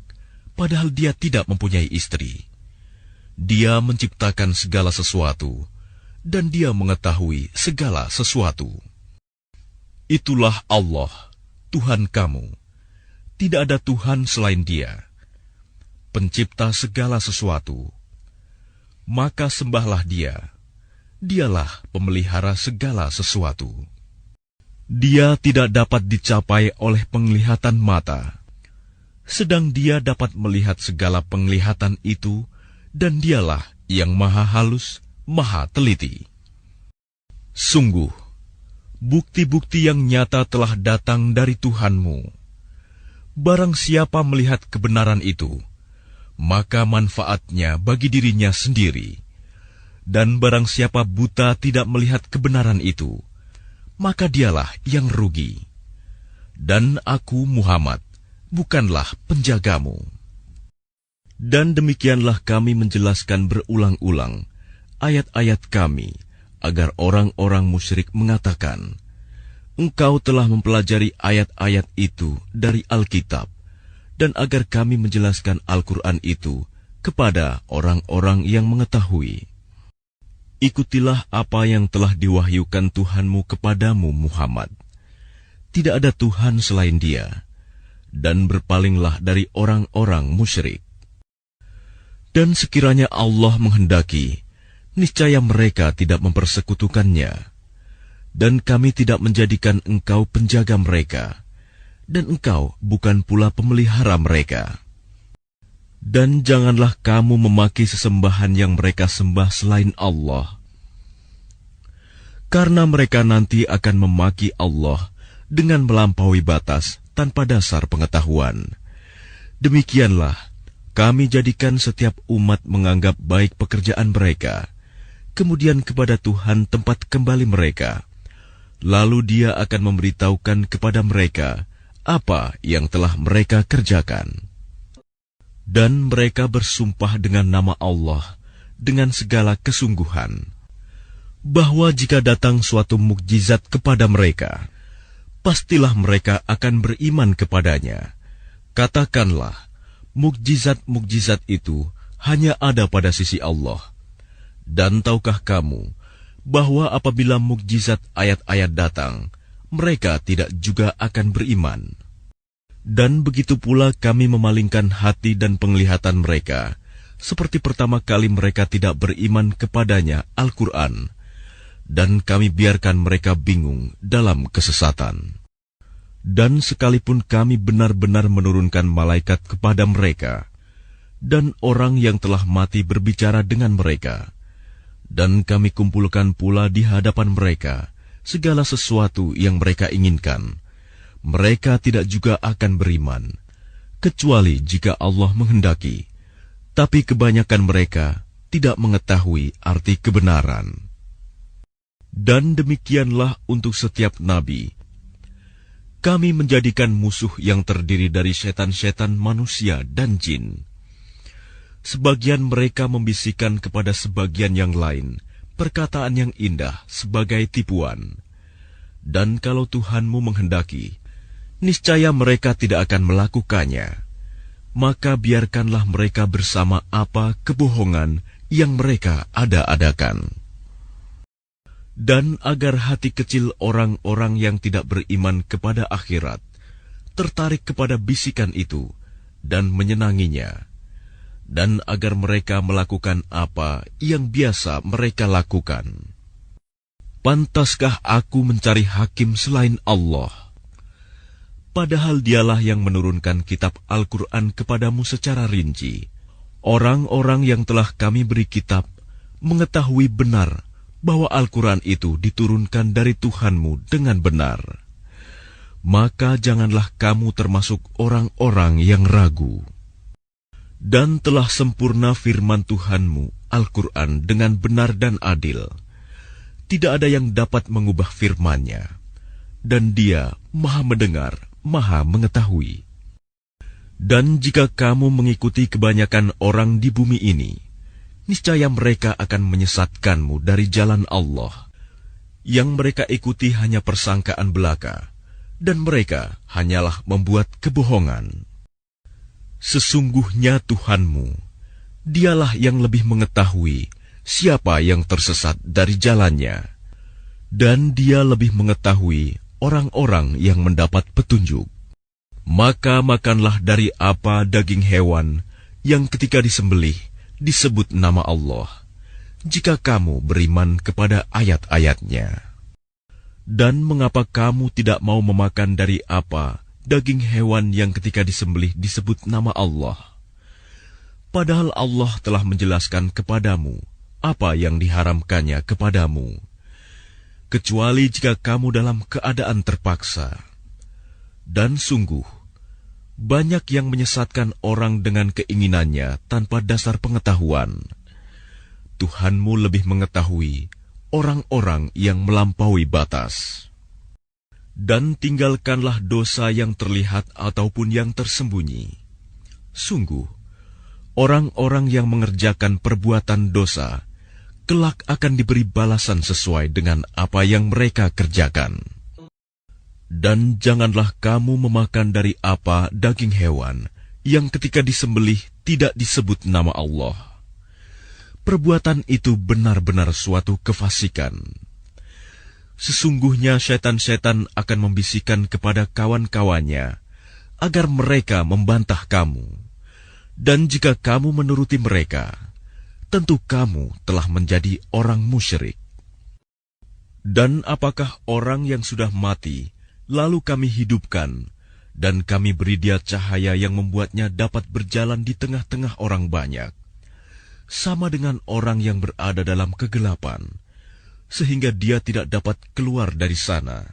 padahal Dia tidak mempunyai istri? Dia menciptakan segala sesuatu, dan Dia mengetahui segala sesuatu. Itulah Allah, Tuhan kamu. Tidak ada Tuhan selain Dia, pencipta segala sesuatu. Maka sembahlah Dia. Dialah pemelihara segala sesuatu. Dia tidak dapat dicapai oleh penglihatan mata, sedang Dia dapat melihat segala penglihatan itu, dan Dialah yang maha halus, maha teliti. Sungguh, bukti-bukti yang nyata telah datang dari Tuhanmu. Barang siapa melihat kebenaran itu, maka manfaatnya bagi dirinya sendiri. Dan barang siapa buta tidak melihat kebenaran itu, maka dialah yang rugi. Dan aku, Muhammad, bukanlah penjagamu. Dan demikianlah kami menjelaskan berulang-ulang ayat-ayat kami, agar orang-orang musyrik mengatakan, Engkau telah mempelajari ayat-ayat itu dari Alkitab, dan agar kami menjelaskan Al-Quran itu kepada orang-orang yang mengetahui. Ikutilah apa yang telah diwahyukan Tuhanmu kepadamu, Muhammad. Tidak ada Tuhan selain Dia, dan berpalinglah dari orang-orang musyrik. Dan sekiranya Allah menghendaki, niscaya mereka tidak mempersekutukannya. dan kami tidak menjadikan engkau penjaga mereka, dan engkau bukan pula pemelihara mereka. Dan janganlah kamu memaki sesembahan yang mereka sembah selain Allah, karena mereka nanti akan memaki Allah dengan melampaui batas tanpa dasar pengetahuan. Demikianlah kami jadikan setiap umat menganggap baik pekerjaan mereka, kemudian kepada Tuhan tempat kembali mereka. Lalu Dia akan memberitahukan kepada mereka apa yang telah mereka kerjakan. Dan mereka bersumpah dengan nama Allah dengan segala kesungguhan, bahwa jika datang suatu mukjizat kepada mereka, pastilah mereka akan beriman kepadanya. Katakanlah, mukjizat-mukjizat itu hanya ada pada sisi Allah. Dan tahukah kamu bahwa apabila mukjizat ayat-ayat datang, mereka tidak juga akan beriman. Dan begitu pula kami memalingkan hati dan penglihatan mereka, seperti pertama kali mereka tidak beriman kepadanya Al-Quran, dan kami biarkan mereka bingung dalam kesesatan. Dan sekalipun kami benar-benar menurunkan malaikat kepada mereka, dan orang yang telah mati berbicara dengan mereka, dan kami kumpulkan pula di hadapan mereka segala sesuatu yang mereka inginkan, mereka tidak juga akan beriman, kecuali jika Allah menghendaki. Tapi kebanyakan mereka tidak mengetahui arti kebenaran. Dan demikianlah untuk setiap nabi. Kami menjadikan musuh yang terdiri dari setan-setan manusia dan jin. Sebagian mereka membisikkan kepada sebagian yang lain perkataan yang indah sebagai tipuan. Dan kalau Tuhanmu menghendaki, niscaya mereka tidak akan melakukannya. Maka biarkanlah mereka bersama apa kebohongan yang mereka ada-adakan. Dan agar hati kecil orang-orang yang tidak beriman kepada akhirat tertarik kepada bisikan itu dan menyenanginya, dan agar mereka melakukan apa yang biasa mereka lakukan. Pantaskah aku mencari hakim selain Allah? Padahal Dialah yang menurunkan kitab Al-Quran kepadamu secara rinci. Orang-orang yang telah kami beri kitab mengetahui benar bahwa Al-Quran itu diturunkan dari Tuhanmu dengan benar. Maka janganlah kamu termasuk orang-orang yang ragu. Dan telah sempurna firman Tuhanmu, Al-Quran, dengan benar dan adil. Tidak ada yang dapat mengubah firman-Nya. Dan Dia Maha Mendengar, Maha Mengetahui. Dan jika kamu mengikuti kebanyakan orang di bumi ini, niscaya mereka akan menyesatkanmu dari jalan Allah. Yang mereka ikuti hanya persangkaan belaka, dan mereka hanyalah membuat kebohongan. Sesungguhnya Tuhanmu, Dialah yang lebih mengetahui siapa yang tersesat dari jalannya, dan Dia lebih mengetahui orang-orang yang mendapat petunjuk. Maka makanlah dari apa daging hewan yang ketika disembelih disebut nama Allah, jika kamu beriman kepada ayat-ayat-Nya. Dan mengapa kamu tidak mau memakan dari apa daging hewan yang ketika disembelih disebut nama Allah? Padahal Allah telah menjelaskan kepadamu apa yang diharamkannya kepadamu, kecuali jika kamu dalam keadaan terpaksa. Dan sungguh, banyak yang menyesatkan orang dengan keinginannya tanpa dasar pengetahuan. Tuhanmu lebih mengetahui orang-orang yang melampaui batas. Dan tinggalkanlah dosa yang terlihat ataupun yang tersembunyi. Sungguh, orang-orang yang mengerjakan perbuatan dosa kelak akan diberi balasan sesuai dengan apa yang mereka kerjakan. Dan janganlah kamu memakan dari apa daging hewan yang ketika disembelih tidak disebut nama Allah. Perbuatan itu benar-benar suatu kefasikan. Sesungguhnya setan-setan akan membisikkan kepada kawan-kawannya agar mereka membantah kamu. Dan jika kamu menuruti mereka, tentu kamu telah menjadi orang musyrik. Dan apakah orang yang sudah mati, lalu kami hidupkan, dan kami beri dia cahaya yang membuatnya dapat berjalan di tengah-tengah orang banyak, sama dengan orang yang berada dalam kegelapan, sehingga dia tidak dapat keluar dari sana.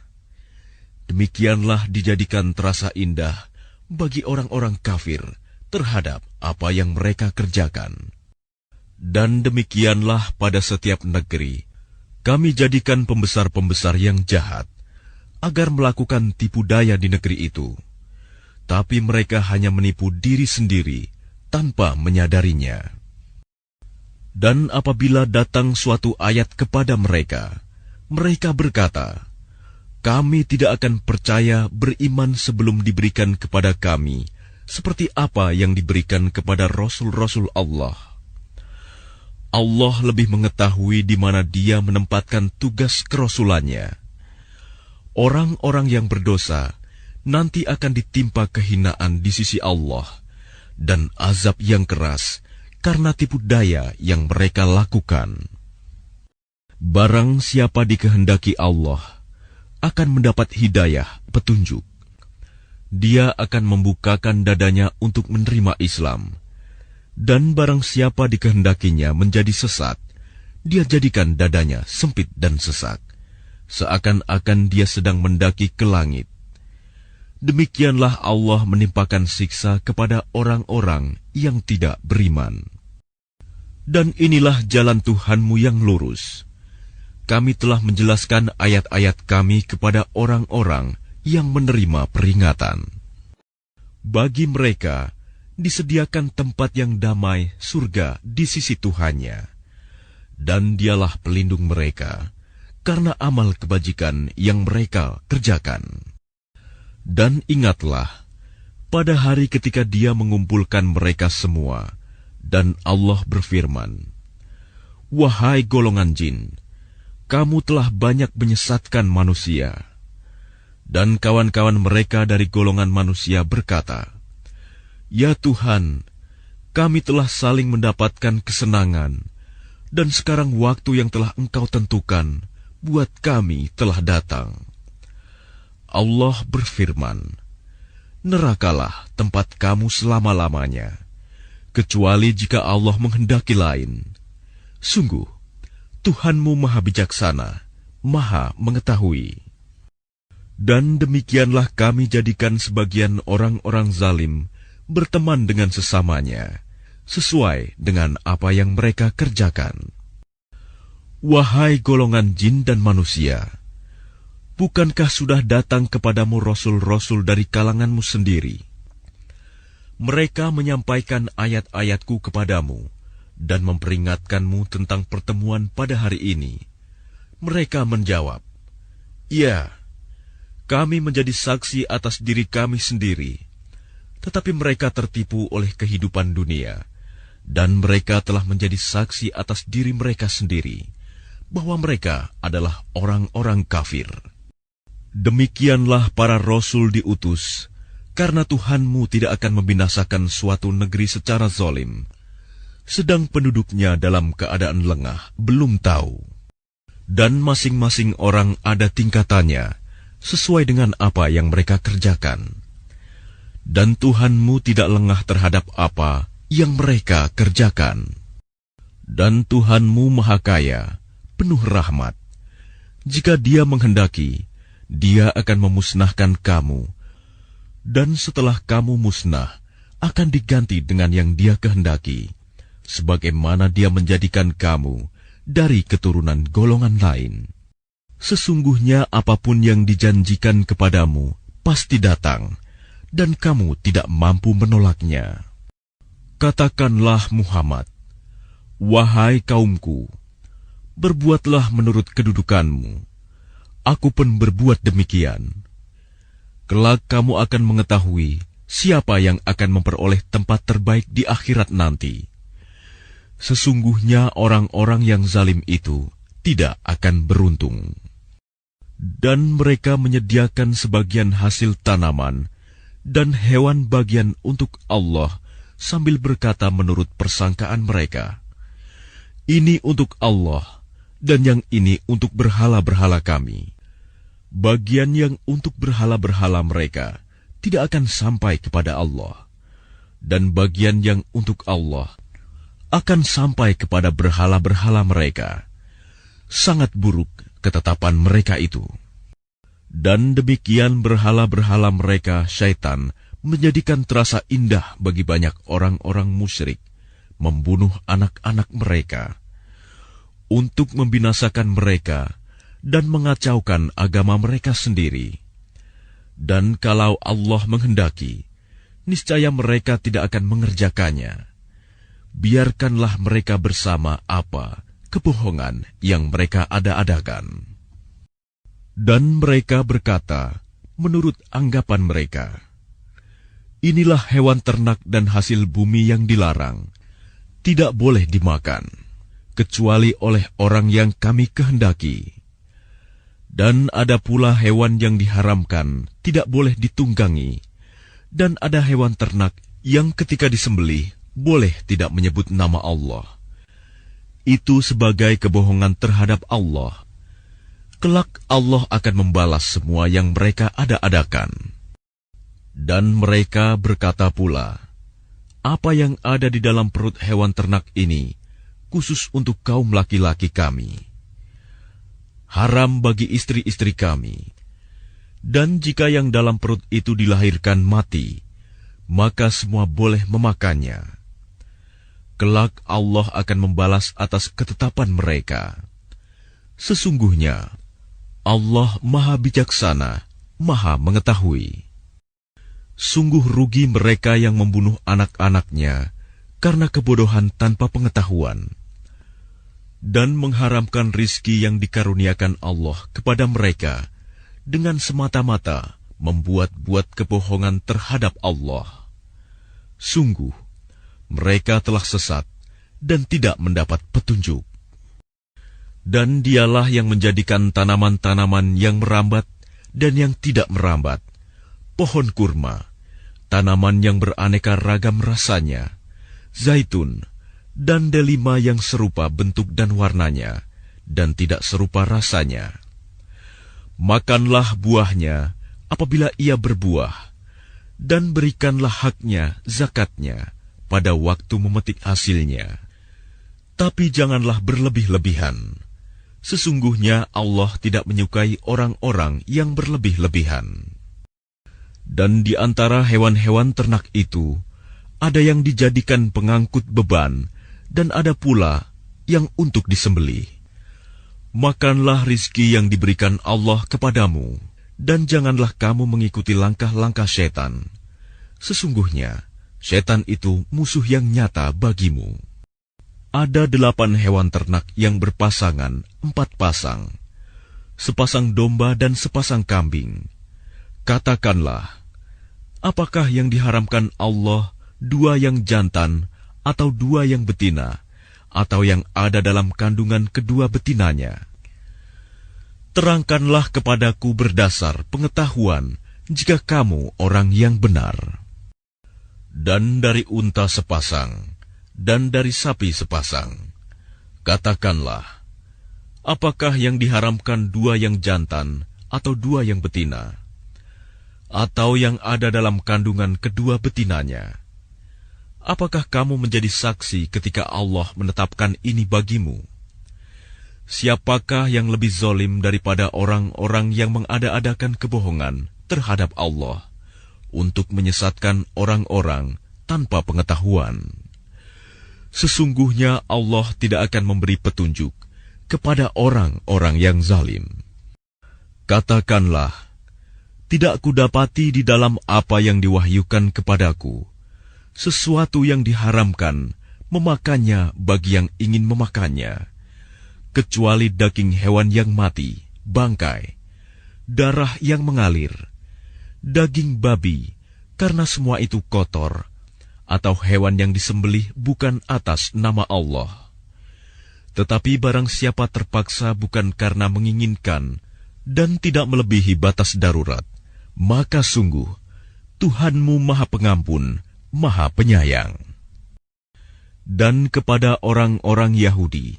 Demikianlah dijadikan terasa indah bagi orang-orang kafir terhadap apa yang mereka kerjakan. Dan demikianlah pada setiap negeri, kami jadikan pembesar-pembesar yang jahat, agar melakukan tipu daya di negeri itu. Tapi mereka hanya menipu diri sendiri, tanpa menyadarinya. Dan apabila datang suatu ayat kepada mereka, mereka berkata, "Kami tidak akan percaya beriman sebelum diberikan kepada kami, seperti apa yang diberikan kepada Rasul-Rasul Allah." Allah lebih mengetahui di mana Dia menempatkan tugas kerasulannya. Orang-orang yang berdosa nanti akan ditimpa kehinaan di sisi Allah dan azab yang keras karena tipu daya yang mereka lakukan. Barang siapa dikehendaki Allah akan mendapat hidayah, petunjuk. Dia akan membukakan dadanya untuk menerima Islam. Dan barang siapa dikehendakinya menjadi sesat, dia jadikan dadanya sempit dan sesak, seakan-akan dia sedang mendaki ke langit. Demikianlah Allah menimpakan siksa kepada orang-orang yang tidak beriman. Dan inilah jalan Tuhanmu yang lurus. Kami telah menjelaskan ayat-ayat kami kepada orang-orang yang menerima peringatan. Bagi mereka disediakan tempat yang damai, surga di sisi Tuhannya, dan Dialah pelindung mereka karena amal kebajikan yang mereka kerjakan. Dan ingatlah, pada hari ketika Dia mengumpulkan mereka semua, dan Allah berfirman, "Wahai golongan jin, kamu telah banyak menyesatkan manusia." Dan kawan-kawan mereka dari golongan manusia berkata, "Ya Tuhan, kami telah saling mendapatkan kesenangan, dan sekarang waktu yang telah Engkau tentukan buat kami telah datang." Allah berfirman, "Nerakalah tempat kamu selama-lamanya, kecuali jika Allah menghendaki lain. Sungguh, Tuhanmu Maha Bijaksana, Maha Mengetahui." Dan demikianlah kami jadikan sebagian orang-orang zalim berteman dengan sesamanya, sesuai dengan apa yang mereka kerjakan. Wahai golongan jin dan manusia, bukankah sudah datang kepadamu rasul-rasul dari kalanganmu sendiri? Mereka menyampaikan ayat-ayatku kepadamu dan memperingatkanmu tentang pertemuan pada hari ini. Mereka menjawab, "Ya, kami menjadi saksi atas diri kami sendiri." Tetapi mereka tertipu oleh kehidupan dunia, dan mereka telah menjadi saksi atas diri mereka sendiri, bahwa mereka adalah orang-orang kafir. Demikianlah para rasul diutus, karena Tuhanmu tidak akan membinasakan suatu negeri secara zalim, sedang penduduknya dalam keadaan lengah, belum tahu. Dan masing-masing orang ada tingkatannya, sesuai dengan apa yang mereka kerjakan. Dan Tuhanmu tidak lengah terhadap apa yang mereka kerjakan. Dan Tuhanmu Maha Kaya, penuh rahmat. Jika Dia menghendaki, Dia akan memusnahkan kamu, dan setelah kamu musnah, akan diganti dengan yang Dia kehendaki, sebagaimana Dia menjadikan kamu dari keturunan golongan lain. Sesungguhnya apapun yang dijanjikan kepadamu pasti datang, dan kamu tidak mampu menolaknya. Katakanlah Muhammad, "Wahai kaumku, berbuatlah menurut kedudukanmu. Aku pun berbuat demikian. Kelak kamu akan mengetahui siapa yang akan memperoleh tempat terbaik di akhirat nanti. Sesungguhnya orang-orang yang zalim itu tidak akan beruntung." Dan mereka menyediakan sebagian hasil tanaman dan hewan bagian untuk Allah sambil berkata menurut persangkaan mereka, "Ini untuk Allah, dan yang ini untuk berhala-berhala kami. Bagian yang untuk berhala-berhala mereka tidak akan sampai kepada Allah, dan bagian yang untuk Allah akan sampai kepada berhala-berhala mereka. Sangat buruk ketetapan mereka itu. Dan demikian berhala-berhala mereka, syaitan, menjadikan terasa indah bagi banyak orang-orang musyrik membunuh anak-anak mereka untuk membinasakan mereka dan mengacaukan agama mereka sendiri. Dan kalau Allah menghendaki, niscaya mereka tidak akan mengerjakannya. Biarkanlah mereka bersama apa kebohongan yang mereka ada-adakan. Dan mereka berkata, menurut anggapan mereka, inilah hewan ternak dan hasil bumi yang dilarang, tidak boleh dimakan, kecuali oleh orang yang kami kehendaki. Dan ada pula hewan yang diharamkan, tidak boleh ditunggangi, dan ada hewan ternak yang ketika disembelih, boleh tidak menyebut nama Allah. Itu sebagai kebohongan terhadap Allah. Kelak Allah akan membalas semua yang mereka ada-adakan. Dan mereka berkata pula, apa yang ada di dalam perut hewan ternak ini, khusus untuk kaum laki-laki kami. Haram bagi istri-istri kami. Dan jika yang dalam perut itu dilahirkan mati, maka semua boleh memakannya. Kelak Allah akan membalas atas ketetapan mereka. Sesungguhnya, Allah Maha Bijaksana, Maha Mengetahui. Sungguh rugi mereka yang membunuh anak-anaknya karena kebodohan tanpa pengetahuan, dan mengharamkan rizki yang dikaruniakan Allah kepada mereka dengan semata-mata membuat-buat kebohongan terhadap Allah. Sungguh, mereka telah sesat dan tidak mendapat petunjuk. Dan dialah yang menjadikan tanaman-tanaman yang merambat dan yang tidak merambat, pohon kurma, tanaman yang beraneka ragam rasanya, zaitun, dan delima yang serupa bentuk dan warnanya, dan tidak serupa rasanya. Makanlah buahnya apabila ia berbuah, dan berikanlah haknya, zakatnya, pada waktu memetik hasilnya. Tapi janganlah berlebih-lebihan. Sesungguhnya Allah tidak menyukai orang-orang yang berlebih-lebihan. Dan di antara hewan-hewan ternak itu, ada yang dijadikan pengangkut beban, dan ada pula yang untuk disembelih. Makanlah rizki yang diberikan Allah kepadamu, dan janganlah kamu mengikuti langkah-langkah setan. Sesungguhnya, setan itu musuh yang nyata bagimu. Ada 8 hewan ternak yang berpasangan, 4 pasang, sepasang domba dan sepasang kambing. Katakanlah, apakah yang diharamkan Allah 2 yang jantan, atau 2 yang betina, atau yang ada dalam kandungan kedua betinanya? Terangkanlah kepadaku berdasar pengetahuan, jika kamu orang yang benar. Dan dari unta sepasang, dan dari sapi sepasang, katakanlah, apakah yang diharamkan 2 yang jantan, atau 2 yang betina, atau yang ada dalam kandungan kedua betinanya? Apakah kamu menjadi saksi ketika Allah menetapkan ini bagimu? Siapakah yang lebih zalim daripada orang-orang yang mengada-adakan kebohongan terhadap Allah untuk menyesatkan orang-orang tanpa pengetahuan? Sesungguhnya Allah tidak akan memberi petunjuk kepada orang-orang yang zalim. Katakanlah, tidak kudapati di dalam apa yang diwahyukan kepadaku sesuatu yang diharamkan memakannya bagi yang ingin memakannya, kecuali daging hewan yang mati, bangkai, darah yang mengalir, daging babi, karena semua itu kotor, atau hewan yang disembelih bukan atas nama Allah. Tetapi barang siapa terpaksa bukan karena menginginkan dan tidak melebihi batas darurat, maka sungguh Tuhanmu Maha Pengampun, Maha Penyayang. Dan kepada orang-orang Yahudi,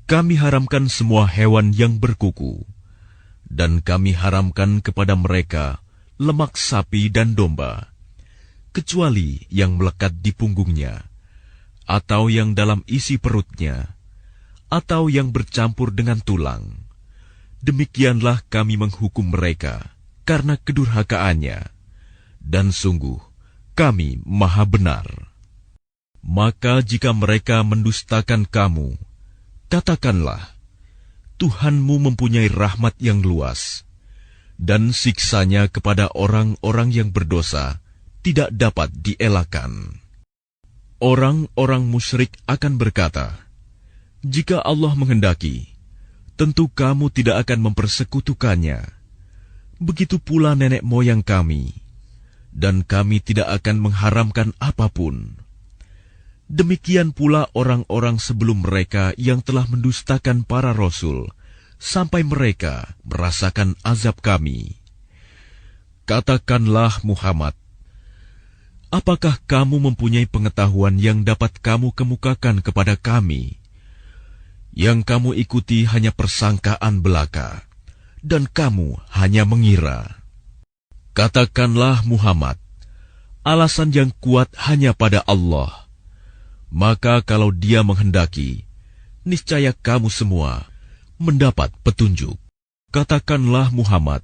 kami haramkan semua hewan yang berkuku, dan kami haramkan kepada mereka lemak sapi dan domba, kecuali yang melekat di punggungnya, atau yang dalam isi perutnya, atau yang bercampur dengan tulang. Demikianlah kami menghukum mereka karena kedurhakaannya, dan sungguh kami Maha Benar. Maka jika mereka mendustakan kamu, katakanlah, Tuhanmu mempunyai rahmat yang luas, dan siksanya kepada orang-orang yang berdosa tidak dapat dielakkan. Orang-orang musyrik akan berkata, jika Allah menghendaki, tentu kamu tidak akan mempersekutukannya. Begitu pula nenek moyang kami, dan kami tidak akan mengharamkan apapun. Demikian pula orang-orang sebelum mereka yang telah mendustakan para rasul, sampai mereka merasakan azab kami. Katakanlah Muhammad, apakah kamu mempunyai pengetahuan yang dapat kamu kemukakan kepada kami? Yang kamu ikuti hanya persangkaan belaka, dan kamu hanya mengira. Katakanlah Muhammad, alasan yang kuat hanya pada Allah. Maka kalau Dia menghendaki, niscaya kamu semua mendapat petunjuk. Katakanlah Muhammad,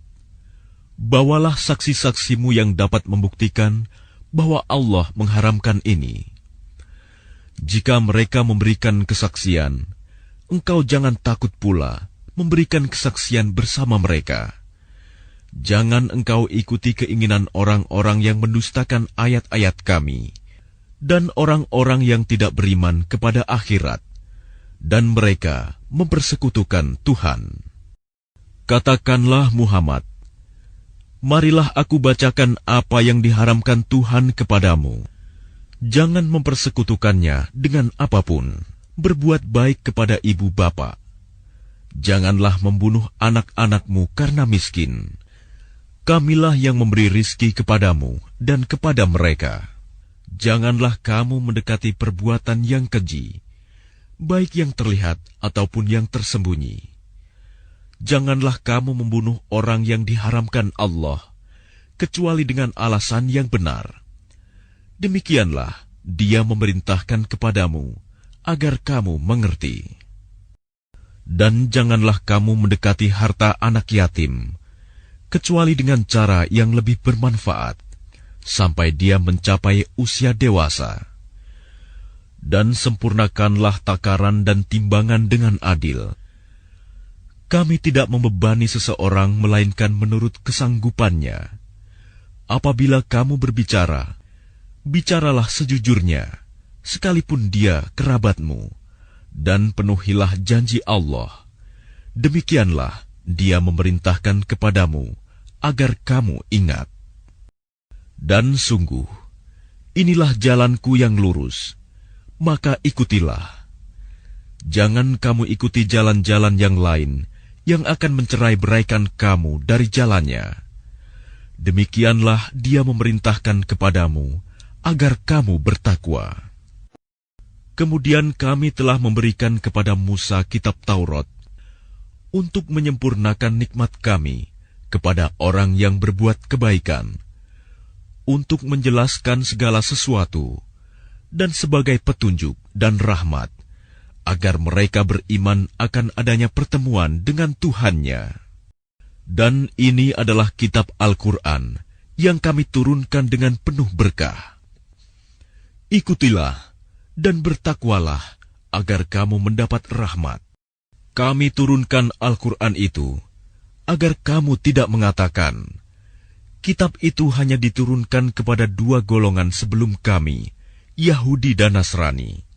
bawalah saksi-saksimu yang dapat membuktikan bahwa Allah mengharamkan ini. Jika mereka memberikan kesaksian, engkau jangan takut pula memberikan kesaksian bersama mereka. Jangan engkau ikuti keinginan orang-orang yang mendustakan ayat-ayat kami, dan orang-orang yang tidak beriman kepada akhirat, dan mereka mempersekutukan Tuhan. Katakanlah Muhammad, marilah aku bacakan apa yang diharamkan Tuhan kepadamu. Jangan mempersekutukannya dengan apapun. Berbuat baik kepada ibu bapa. Janganlah membunuh anak-anakmu karena miskin. Kamilah yang memberi rizki kepadamu dan kepada mereka. Janganlah kamu mendekati perbuatan yang keji, baik yang terlihat ataupun yang tersembunyi. Janganlah kamu membunuh orang yang diharamkan Allah, kecuali dengan alasan yang benar. Demikianlah Dia memerintahkan kepadamu, agar kamu mengerti. Dan janganlah kamu mendekati harta anak yatim, kecuali dengan cara yang lebih bermanfaat, sampai dia mencapai usia dewasa. Dan sempurnakanlah takaran dan timbangan dengan adil. Kami tidak membebani seseorang melainkan menurut kesanggupannya. Apabila kamu berbicara, bicaralah sejujurnya, sekalipun dia kerabatmu, dan penuhilah janji Allah. Demikianlah Dia memerintahkan kepadamu, agar kamu ingat. Dan sungguh, inilah jalanku yang lurus, maka ikutilah. Jangan kamu ikuti jalan-jalan yang lain, yang akan mencerai-beraikan kamu dari jalannya. Demikianlah Dia memerintahkan kepadamu, agar kamu bertakwa. Kemudian kami telah memberikan kepada Musa kitab Taurat, untuk menyempurnakan nikmat kami kepada orang yang berbuat kebaikan, untuk menjelaskan segala sesuatu, dan sebagai petunjuk dan rahmat, agar mereka beriman akan adanya pertemuan dengan Tuhannya. Dan ini adalah kitab Al-Quran yang kami turunkan dengan penuh berkah. Ikutilah dan bertakwalah agar kamu mendapat rahmat. Kami turunkan Al-Quran itu agar kamu tidak mengatakan, kitab itu hanya diturunkan kepada dua golongan sebelum kami, Yahudi dan Nasrani.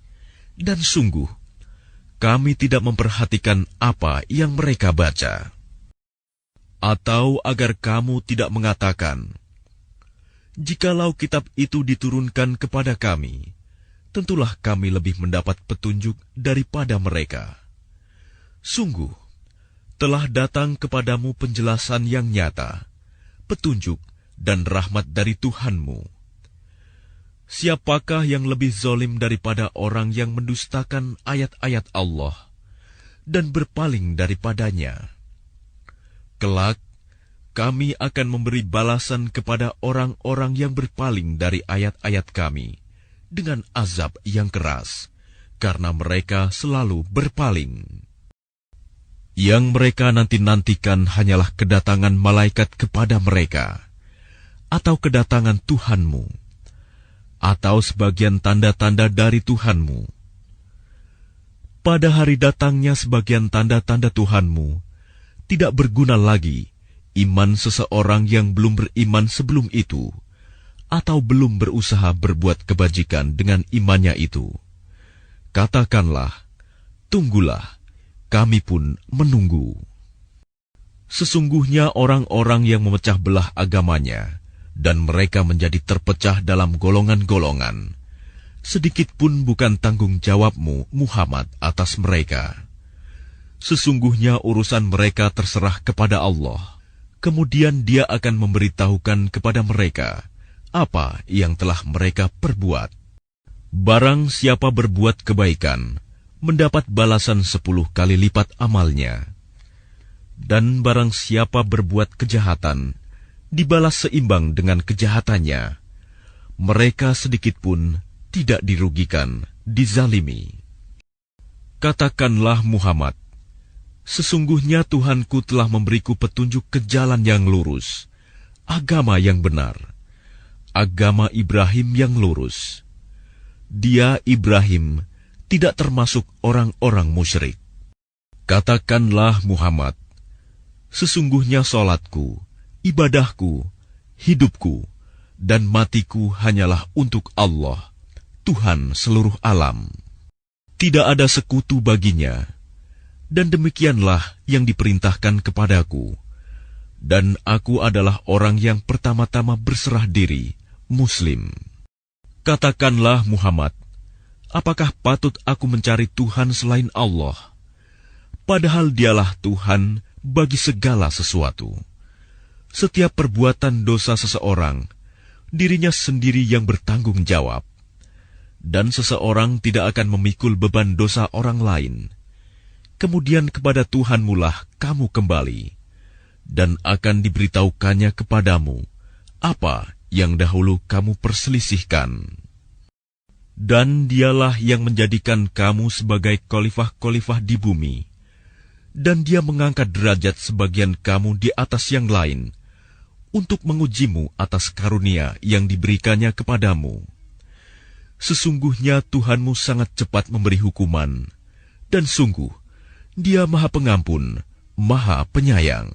Dan sungguh, kami tidak memperhatikan apa yang mereka baca. Atau agar kamu tidak mengatakan, jikalau kitab itu diturunkan kepada kami, tentulah kami lebih mendapat petunjuk daripada mereka. Sungguh, telah datang kepadamu penjelasan yang nyata, petunjuk dan rahmat dari Tuhanmu. Siapakah yang lebih zalim daripada orang yang mendustakan ayat-ayat Allah dan berpaling daripadanya. Kelak, kami akan memberi balasan kepada orang-orang yang berpaling dari ayat-ayat kami dengan azab yang keras, karena mereka selalu berpaling. Yang mereka nanti-nantikan hanyalah kedatangan malaikat kepada mereka, atau kedatangan Tuhanmu, atau sebagian tanda-tanda dari Tuhanmu. Pada hari datangnya sebagian tanda-tanda Tuhanmu, tidak berguna lagi iman seseorang yang belum beriman sebelum itu, atau belum berusaha berbuat kebajikan dengan imannya itu. Katakanlah, tunggulah, kami pun menunggu. Sesungguhnya orang-orang yang memecah belah agamanya, dan mereka menjadi terpecah dalam golongan-golongan, sedikit pun bukan tanggung jawabmu, Muhammad, atas mereka. Sesungguhnya urusan mereka terserah kepada Allah. Kemudian Dia akan memberitahukan kepada mereka apa yang telah mereka perbuat. Barang siapa berbuat kebaikan, mendapat balasan 10 kali lipat amalnya. Dan barang siapa berbuat kejahatan, dibalas seimbang dengan kejahatannya. Mereka sedikit pun tidak dirugikan, dizalimi. Katakanlah Muhammad, sesungguhnya Tuhanku telah memberiku petunjuk ke jalan yang lurus, agama yang benar, agama Ibrahim yang lurus. Dia, Ibrahim, tidak termasuk orang-orang musyrik. Katakanlah Muhammad, sesungguhnya salatku, ibadahku, hidupku, dan matiku hanyalah untuk Allah, Tuhan seluruh alam. Tidak ada sekutu baginya. Dan demikianlah yang diperintahkan kepadaku. Dan aku adalah orang yang pertama-tama berserah diri, Muslim. Katakanlah Muhammad, apakah patut aku mencari Tuhan selain Allah? Padahal Dialah Tuhan bagi segala sesuatu. Setiap perbuatan dosa seseorang, dirinya sendiri yang bertanggung jawab. Dan seseorang tidak akan memikul beban dosa orang lain. Kemudian kepada Tuhanmulah kamu kembali, dan akan diberitahukannya kepadamu apa yang dahulu kamu perselisihkan. Dan Dialah yang menjadikan kamu sebagai khalifah-khalifah di bumi, dan Dia mengangkat derajat sebagian kamu di atas yang lain, untuk mengujimu atas karunia yang diberikannya kepadamu. Sesungguhnya Tuhanmu sangat cepat memberi hukuman, dan sungguh Dia Maha Pengampun, Maha Penyayang.